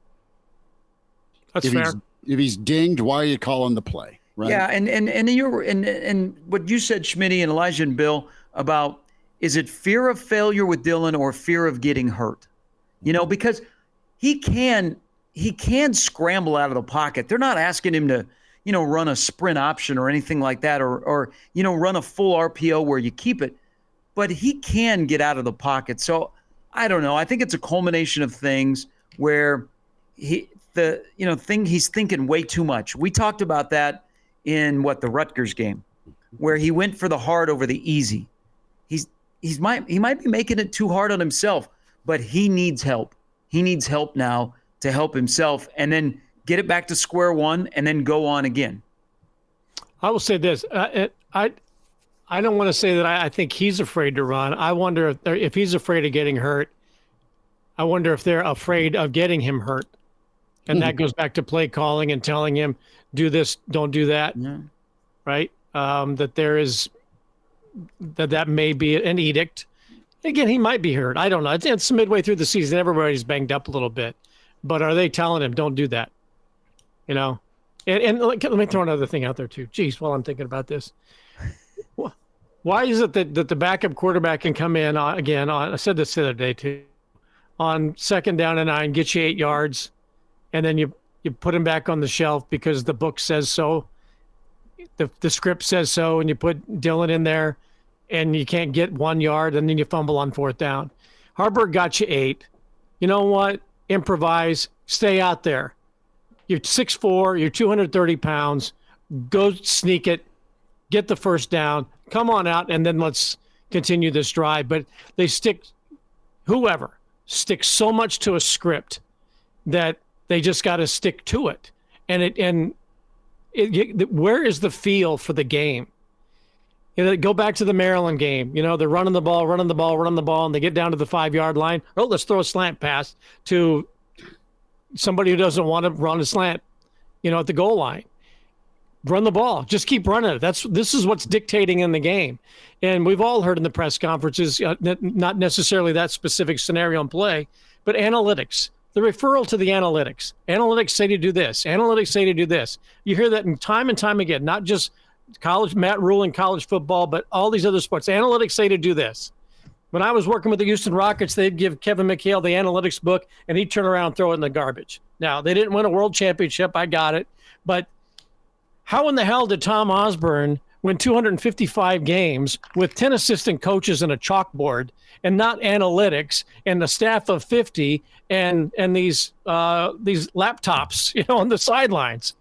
That's fair. If he's dinged, why are you calling the play? Right? Yeah, and what you said, Schmidt and Elijah and Bill, about is it fear of failure with Dylan or fear of getting hurt? Because he can scramble out of the pocket. They're not asking him to, run a sprint option or anything like that, or run a full RPO where you keep it. But he can get out of the pocket. So I don't know. I think it's a culmination of things where he's thinking way too much. We talked about that in the Rutgers game, where he went for the hard over the easy. He might be making it too hard on himself, but he needs help. He needs help now to help himself, and then get it back to square one, and then go on again. I will say this: I don't want to say that I think he's afraid to run. I wonder if he's afraid of getting hurt. I wonder if they're afraid of getting him hurt, and that goes back to play calling and telling him, "Do this, don't do that." Yeah. Right? That may be an edict. Again, he might be hurt. I don't know. It's midway through the season. Everybody's banged up a little bit. But are they telling him, don't do that? And let me throw another thing out there, too. Geez, while I'm thinking about this. Why is it that the backup quarterback can come in, I said this the other day, too, on 2nd down and 9, get you 8 yards, and then you put him back on the shelf because the book says so, the script says so, and you put Dylan in there, and you can't get 1 yard, and then you fumble on 4th down. Harburg got you 8. You know what? Improvise. Stay out there. You're 6'4", you're 230 pounds. Go sneak it. Get the first down. Come on out, and then let's continue this drive. But they sticks so much to a script that they just got to stick to it. Where is the feel for the game? Go back to the Maryland game. They're running the ball, and they get down to the 5-yard line. Oh, let's throw a slant pass to somebody who doesn't want to run a slant, at the goal line. Run the ball. Just keep running it. This is what's dictating in the game. And we've all heard in the press conferences, not necessarily that specific scenario in play, but analytics. The referral to the analytics. Analytics say to do this. Analytics say to do this. You hear that time and time again, not just college, Matt Rule in college football, but all these other sports. Analytics say to do this. When I was working with the Houston Rockets, they'd give Kevin McHale the analytics book, and he'd turn around and throw it in the garbage. Now, they didn't win a world championship. I got it. But how in the hell did Tom Osborne win 255 games with 10 assistant coaches and a chalkboard and not analytics and a staff of 50 and these laptops, on the sidelines?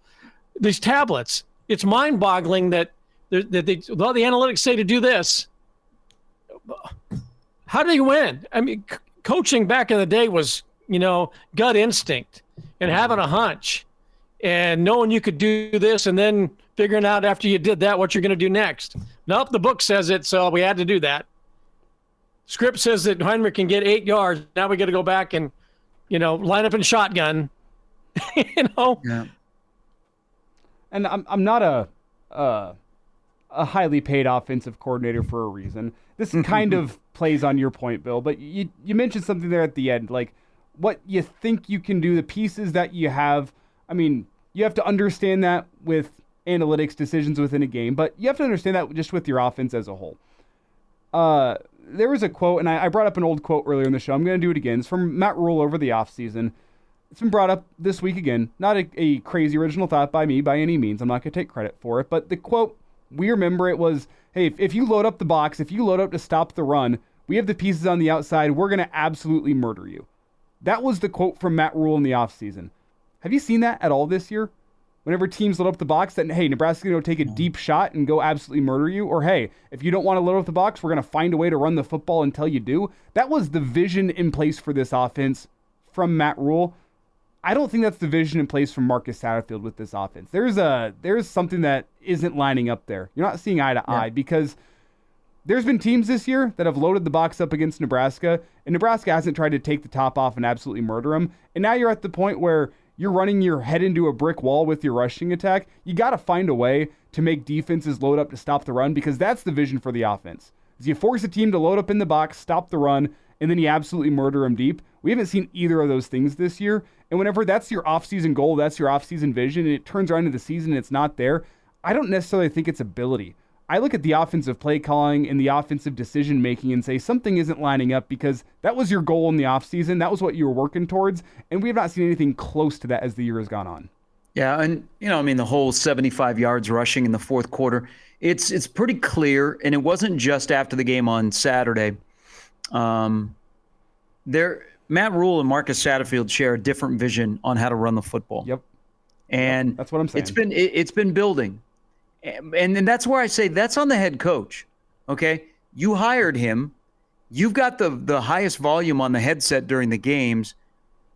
these tablets. It's mind-boggling that the analytics say to do this. How do you win? I mean, coaching back in the day was, gut instinct and having a hunch and knowing you could do this and then figuring out after you did that what you're going to do next. Nope, the book says it, so we had to do that. Script says that Heinrich can get 8 yards. Now we got to go back and, line up in shotgun. Yeah. And I'm not a highly paid offensive coordinator for a reason. This kind of plays on your point, Bill, but you mentioned something there at the end, like what you think you can do, the pieces that you have. I mean, you have to understand that with analytics decisions within a game, but you have to understand that just with your offense as a whole. There was a quote, and I brought up an old quote earlier in the show. I'm going to do it again. It's from Matt Rule over the offseason. It's been brought up this week again. Not a crazy original thought by me by any means. I'm not going to take credit for it. But the quote, we remember it was, hey, if you load up the box, if you load up to stop the run, we have the pieces on the outside. We're going to absolutely murder you. That was the quote from Matt Rule in the offseason. Have you seen that at all this year? Whenever teams load up the box, that, hey, Nebraska's going to take a deep shot and go absolutely murder you. Or, hey, if you don't want to load up the box, we're going to find a way to run the football until you do. That was the vision in place for this offense from Matt Rule. I don't think that's the vision in place from Marcus Satterfield with this offense. There's something that isn't lining up there. You're not seeing eye to eye because there's been teams this year that have loaded the box up against Nebraska, and Nebraska hasn't tried to take the top off and absolutely murder them. And now you're at the point where you're running your head into a brick wall with your rushing attack. You got to find a way to make defenses load up to stop the run because that's the vision for the offense. Is you force a team to load up in the box, stop the run, and then you absolutely murder them deep. We haven't seen either of those things this year. And whenever that's your offseason goal, that's your offseason vision, and it turns around into the season and it's not there, I don't necessarily think it's ability. I look at the offensive play calling and the offensive decision making and say something isn't lining up because that was your goal in the offseason. That was what you were working towards. And we have not seen anything close to that as the year has gone on. Yeah. And, the whole 75 yards rushing in the fourth quarter, it's pretty clear. And it wasn't just after the game on Saturday. Matt Rule and Marcus Satterfield share a different vision on how to run the football. Yep. And that's what I'm saying. It's been building. And that's where I say that's on the head coach. Okay. You hired him. You've got the highest volume on the headset during the games.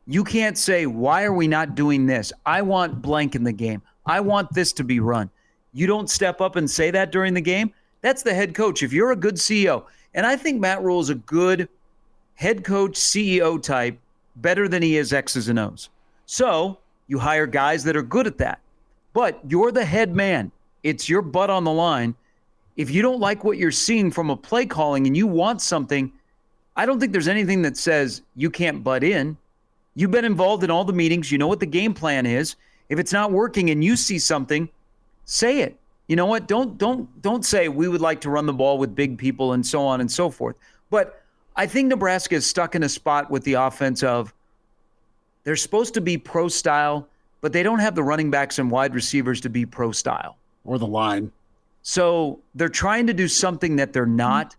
You can't say, why are we not doing this? I want blank in the game. I want this to be run. You don't step up and say that during the game. That's the head coach. If you're a good CEO, and I think Matt Rule is a good head coach, CEO type, better than he is X's and O's. So you hire guys that are good at that. But you're the head man. It's your butt on the line. If you don't like what you're seeing from a play calling and you want something, I don't think there's anything that says you can't butt in. You've been involved in all the meetings. You know what the game plan is. If it's not working and you see something, say it. You know what? Don't say we would like to run the ball with big people and so on and so forth. But I think Nebraska is stuck in a spot with the offense of they're supposed to be pro style, but they don't have the running backs and wide receivers to be pro style. Or the line. So they're trying to do something that they're not.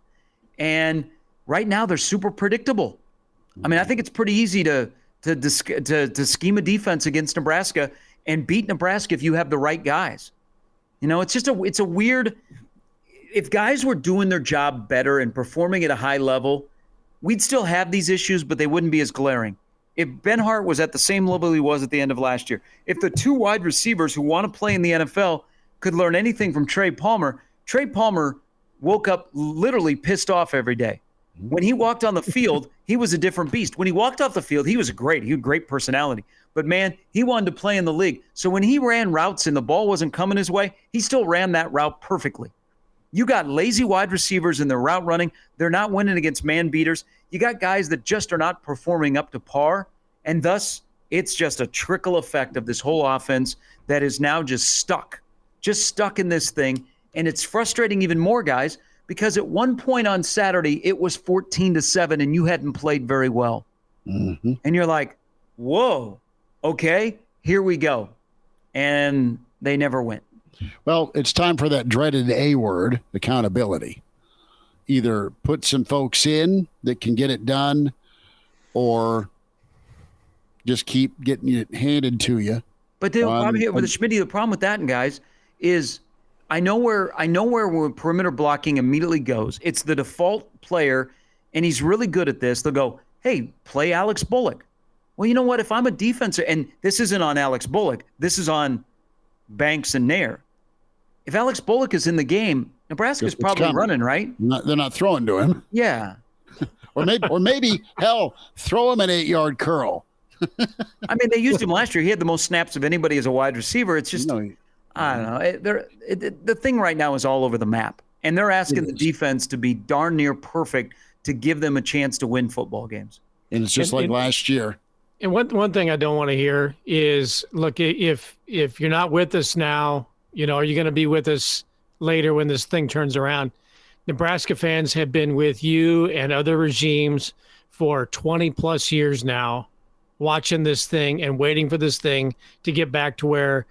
And right now they're super predictable. I mean, I think it's pretty easy to scheme a defense against Nebraska and beat Nebraska if you have the right guys. It's a weird, if guys were doing their job better and performing at a high level, we'd still have these issues, but they wouldn't be as glaring. If Ben Hart was at the same level he was at the end of last year, if the two wide receivers who want to play in the NFL could learn anything from Trey Palmer woke up literally pissed off every day. When he walked on the field, he was a different beast. When he walked off the field, he had a great personality. But, man, he wanted to play in the league. So when he ran routes and the ball wasn't coming his way, he still ran that route perfectly. You got lazy wide receivers in their route running. They're not winning against man beaters. You got guys that just are not performing up to par, and thus it's just a trickle effect of this whole offense that is now just stuck in this thing. And it's frustrating even more, guys, because at one point on Saturday, it was 14-7 and you hadn't played very well. Mm-hmm. And you're like, whoa, okay, here we go. And they never went. Well, it's time for that dreaded A word, accountability. Either put some folks in that can get it done or just keep getting it handed to you But the problem here with the Schmidt, the problem with that, and guys, is I know where perimeter blocking immediately goes. It's the default player, and he's really good at this. They'll go, hey, play Alex Bullock. Well, you know what? If I'm a defensive, and this isn't on Alex Bullock, this is on Banks and Nair. If Alex Bullock is in the game, Nebraska's probably running, right? They're not throwing to him. Yeah. or maybe, hell, throw him an 8-yard curl. I mean, they used him last year. He had the most snaps of anybody as a wide receiver. It's just, I don't know. The thing right now is all over the map. And they're asking the defense to be darn near perfect to give them a chance to win football games. And it's just like last year. And one thing I don't want to hear is, look, if you're not with us now, are you going to be with us later when this thing turns around? Nebraska fans have been with you and other regimes for 20 plus years now, watching this thing and waiting for this thing to get back to where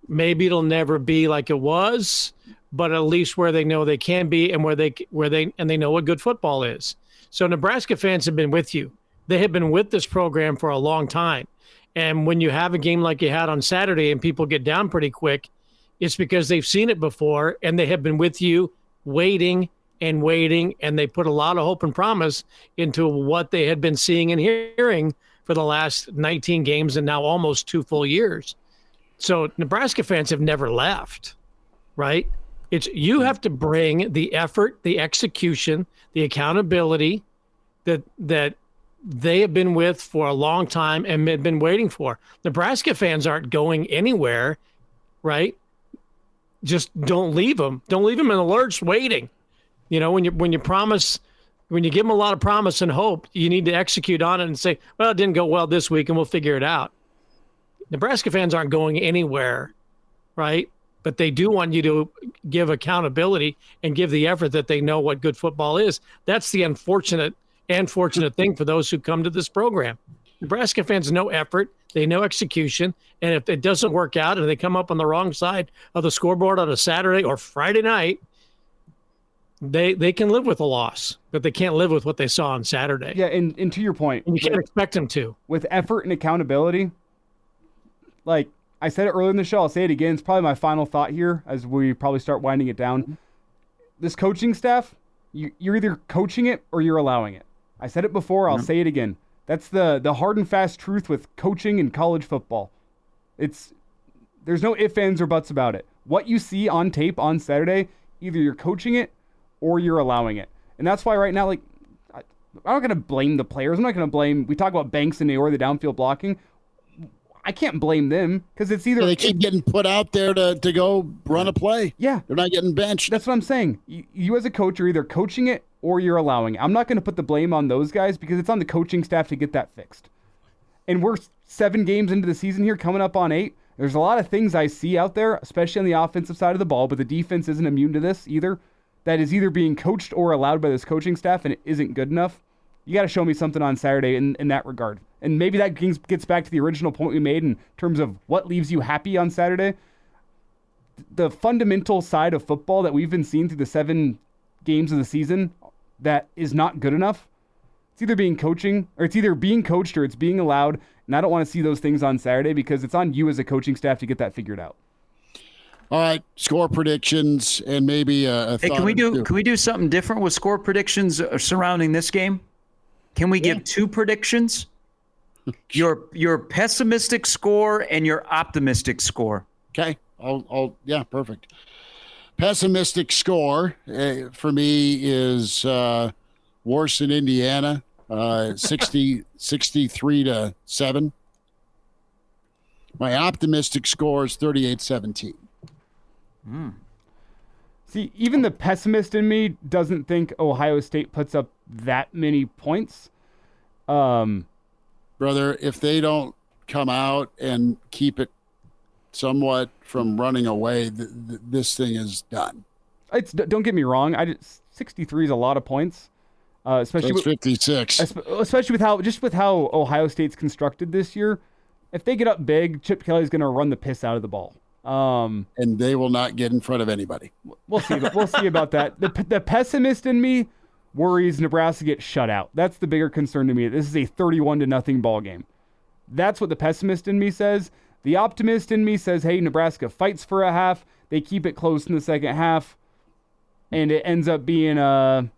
maybe it'll never be like it was, but at least where they know they can be and where they know what good football is. So Nebraska fans have been with you. They have been with this program for a long time. And when you have a game like you had on Saturday and people get down pretty quick, it's because they've seen it before and they have been with you waiting, and they put a lot of hope and promise into what they had been seeing and hearing for the last 19 games and now almost 2 full years. So Nebraska fans have never left, right? It's you have to bring the effort, the execution, the accountability that they have been with for a long time and have been waiting for. Nebraska fans aren't going anywhere, right? Just don't leave them. Don't leave them in the lurch waiting. When you promise, when you give them a lot of promise and hope, you need to execute on it and say, well, it didn't go well this week and we'll figure it out. Nebraska fans aren't going anywhere, right? But they do want you to give accountability and give the effort that they know what good football is. That's the unfortunate and fortunate thing for those who come to this program. Nebraska fans know effort, they know execution, and if it doesn't work out and they come up on the wrong side of the scoreboard on a Saturday or Friday night, they can live with a loss, but they can't live with what they saw on Saturday. Yeah, and to your point, and you can't expect them to. With effort and accountability, like I said it earlier in the show, I'll say it again. It's probably my final thought here as we probably start winding it down. This coaching staff, you're either coaching it or you're allowing it. I said it before, I'll say it again. That's the hard and fast truth with coaching in college football. There's no ifs, ands, or buts about it. What you see on tape on Saturday, either you're coaching it or you're allowing it. And that's why right now, I'm not going to blame the players. I'm not going to blame, we talk about Banks and Nair, the downfield blocking. I can't blame them because it's either... they keep getting put out there to go run a play. Yeah. They're not getting benched. That's what I'm saying. You as a coach are either coaching it or you're allowing it. I'm not going to put the blame on those guys because it's on the coaching staff to get that fixed. And we're 7 games into the season here, coming up on 8. There's a lot of things I see out there, especially on the offensive side of the ball, but the defense isn't immune to this either. That is either being coached or allowed by this coaching staff, and it isn't good enough. You got to show me something on Saturday in that regard. And maybe that gets back to the original point we made in terms of what leaves you happy on Saturday. The fundamental side of football that we've been seeing through the 7 games of the season that is not good enough. It's either being coached or it's being allowed. And I don't want to see those things on Saturday because it's on you as a coaching staff to get that figured out. All right, score predictions and maybe a hey, can we do something different with score predictions surrounding this game? Can we give 2 predictions? Your pessimistic score and your optimistic score. Okay. Yeah, perfect. Pessimistic score for me is worse in Indiana, 63-7. My optimistic score is 38-17. See, even the pessimist in me doesn't think Ohio State puts up that many points. Brother, if they don't come out and keep it somewhat from running away, this thing is done. Don't get me wrong. 63 is a lot of points, especially with 56. Especially with how Ohio State's constructed this year. If they get up big, Chip Kelly's going to run the piss out of the ball. And they will not get in front of anybody. We'll see. We'll see about that. The pessimist in me worries Nebraska gets shut out. That's the bigger concern to me. This is a 31-0 ball game. That's what the pessimist in me says. The optimist in me says, hey, Nebraska fights for a half. They keep it close in the second half. And it ends up being I'll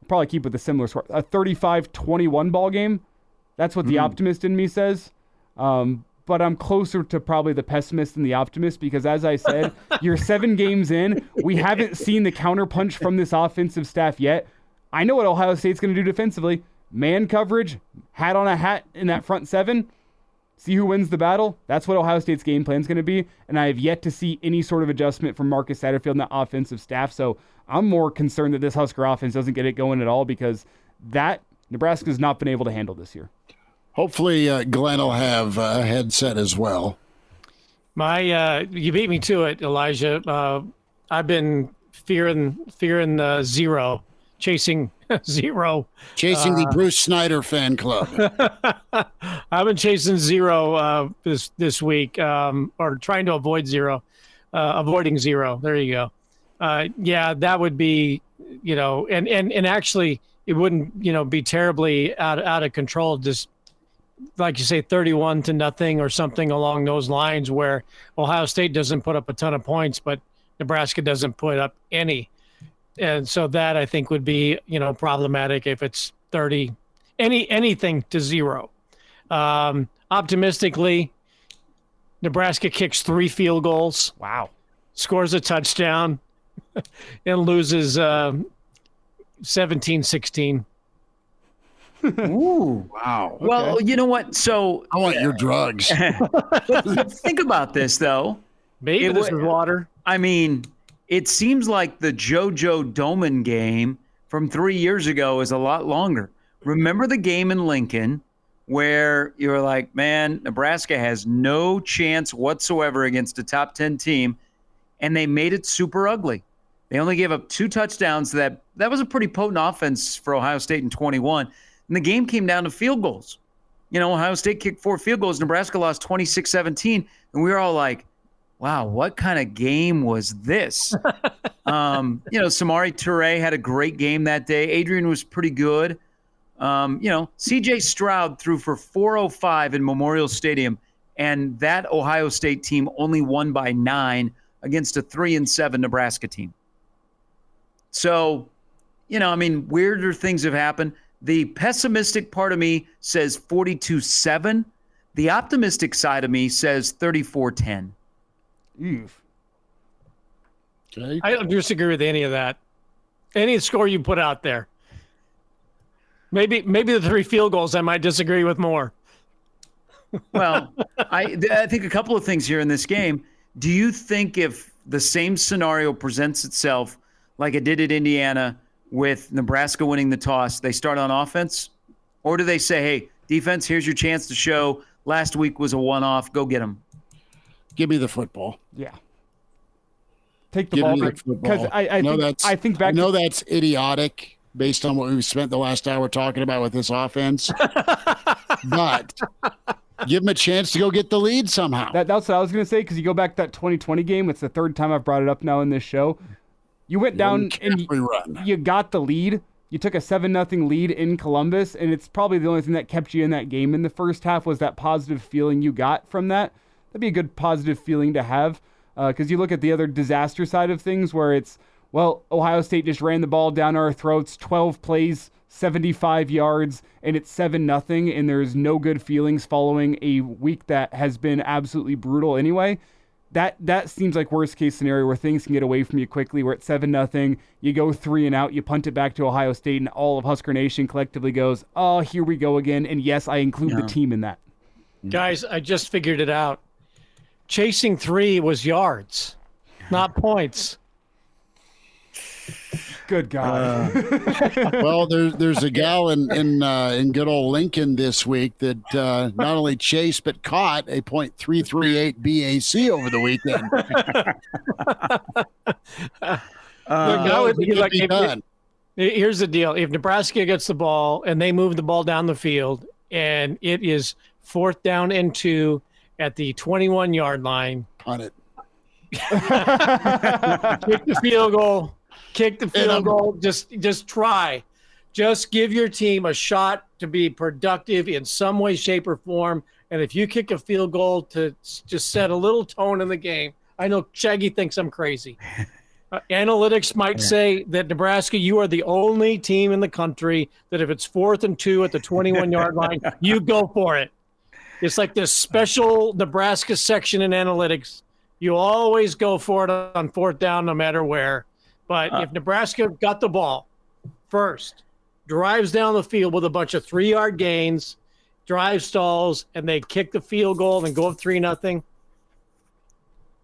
probably keep with a similar score, a 35-21 ball game. That's what the optimist in me says. But I'm closer to probably the pessimist than the optimist because, as I said, you're 7 games in. We haven't seen the counterpunch from this offensive staff yet. I know what Ohio State's going to do defensively. Man coverage, hat on a hat in that front 7. See who wins the battle. That's what Ohio State's game plan is going to be. And I have yet to see any sort of adjustment from Marcus Satterfield and the offensive staff. So I'm more concerned that this Husker offense doesn't get it going at all because that Nebraska's not been able to handle this year. Hopefully, Glenn will have a headset as well. You beat me to it, Elijah. I've been fearing 0, chasing 0. Chasing the Bruce Snyder fan club. I've been chasing 0 this week, or trying to avoid 0, avoiding 0. There you go. Yeah, that would be, and actually it wouldn't, be terribly out of control. Just like you say, 31-0 or something along those lines, where Ohio State doesn't put up a ton of points, but Nebraska doesn't put up any. And so that I think would be, problematic if it's 30, anything to 0. Optimistically, Nebraska kicks 3 field goals. Wow. Scores a touchdown and loses 17-16. Ooh. Wow. Well, you know what? So I want your drugs. but think about this, though. Maybe this is water. I mean, it seems like the JoJo Doleman game from 3 years ago is a lot longer. Remember the game in Lincoln where you were like, man, Nebraska has no chance whatsoever against a top 10 team, and they made it super ugly. They only gave up 2 touchdowns. That was a pretty potent offense for Ohio State in 21. And the game came down to field goals. Ohio State kicked 4 field goals. Nebraska lost 26-17. And we were all like, wow, what kind of game was this? Samari Toure had a great game that day. Adrian was pretty good. CJ Stroud threw for 405 in Memorial Stadium. And that Ohio State team only won by 9 against a 3-7 Nebraska team. So, weirder things have happened. The pessimistic part of me says 42-7. The optimistic side of me says 34-10. Okay. I don't disagree with any of that. Any score you put out there. Maybe the 3 field goals I might disagree with more. Well, I think a couple of things here in this game. Do you think if the same scenario presents itself like it did at Indiana with Nebraska winning the toss, they start on offense? Or do they say, hey, defense, here's your chance to show last week was a one-off, go get them? Give me the football. Yeah. Take the ball. Because I think back. I know that's idiotic based on what we've spent the last hour talking about with this offense. But give them a chance to go get the lead somehow. That's what I was going to say, because you go back to that 2020 game. It's the 3rd time I've brought it up now in this show. You went down and you got the lead. You took a 7-0 lead in Columbus, and it's probably the only thing that kept you in that game in the first half was that positive feeling you got from that. That'd be a good positive feeling to have, because you look at the other disaster side of things where it's, well, Ohio State just ran the ball down our throats, 12 plays, 75 yards, and it's 7-0, and there's no good feelings following a week that has been absolutely brutal anyway. That seems like worst case scenario where things can get away from you quickly, where it's 7-0, you go 3 and out, you punt it back to Ohio State, and all of Husker Nation collectively goes, oh, here we go again. And yes, I include the team in that. Guys, I just figured it out. Chasing 3 was yards, not points. Good God. Well, there's a gal in good old Lincoln this week that not only chased but caught a .338 BAC over the weekend. Here's the deal. If Nebraska gets the ball and they move the ball down the field and it is 4th down and 2 at the 21-yard line. Punt it. Kick the field goal. Kick the field goal. Just try. Just give your team a shot to be productive in some way, shape, or form. And if you kick a field goal to just set a little tone in the game, I know Shaggy thinks I'm crazy. Analytics might say that Nebraska, you are the only team in the country that if it's 4th and 2 at the 21-yard line, you go for it. It's like this special Nebraska section in analytics. You always go for it on 4th down no matter where. But if Nebraska got the ball first, drives down the field with a bunch of 3-yard gains, drive stalls, and they kick the field goal and go up 3-0,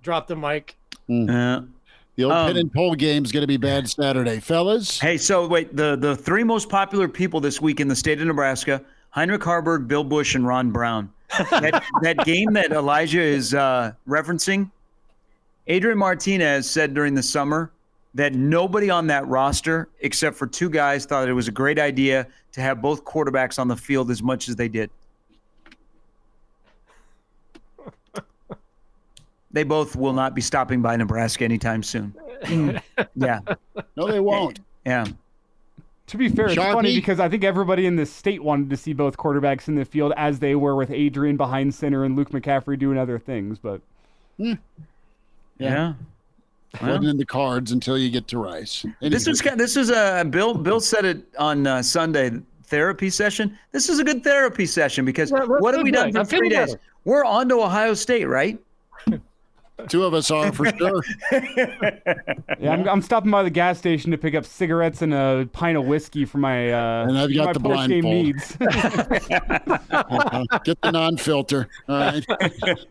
drop the mic. The old pin and pull game is going to be bad Saturday. Fellas? Hey, so wait, the 3 most popular people this week in the state of Nebraska, Heinrich Harburg, Bill Bush, and Ron Brown. That game that Elijah is referencing, Adrian Martinez said during the summer that nobody on that roster except for 2 guys thought it was a great idea to have both quarterbacks on the field as much as they did. They both will not be stopping by Nebraska anytime soon. Yeah. No, they won't. Yeah. To be fair, it's funny because I think everybody in the state wanted to see both quarterbacks in the field as they were with Adrian behind center and Luke McCaffrey doing other things. But Yeah. Wasn't in the cards until you get to Rice. This is a Bill said it on Sunday, therapy session. This is a good therapy session because what have we done for 3 days? We're on to Ohio State, right? 2 of us are for sure. Yeah, I'm stopping by the gas station to pick up cigarettes and a pint of whiskey for my and I've got the post-game blindfold. needs. Get the non-filter. All right.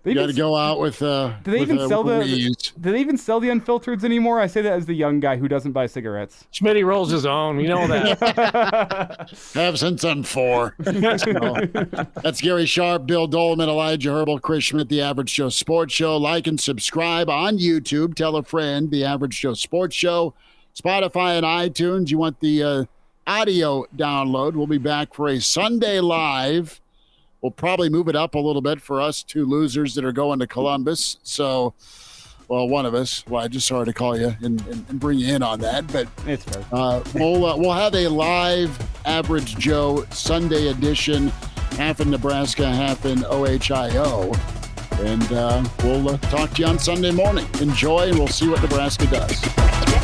You got to go out with. Do they even sell the unfiltereds anymore? I say that as the young guy who doesn't buy cigarettes. Schmidt rolls his own. You know that. Have since I'm 4. That's Gary Sharp, Bill Doleman, Elijah Herbel, Chris Schmidt, The Average Joe Sports Show. Like and subscribe on YouTube. Tell a friend, The Average Joe Sports Show. Spotify and iTunes. You want the audio download. We'll be back for a Sunday Live. We'll probably move it up a little bit for us 2 losers that are going to Columbus. So, well, one of us. Well, I just sorry to call you and bring you in on that. But it's fair. We'll have a live Average Joe Sunday edition, half in Nebraska, half in OHIO. And we'll talk to you on Sunday morning. Enjoy, and we'll see what Nebraska does.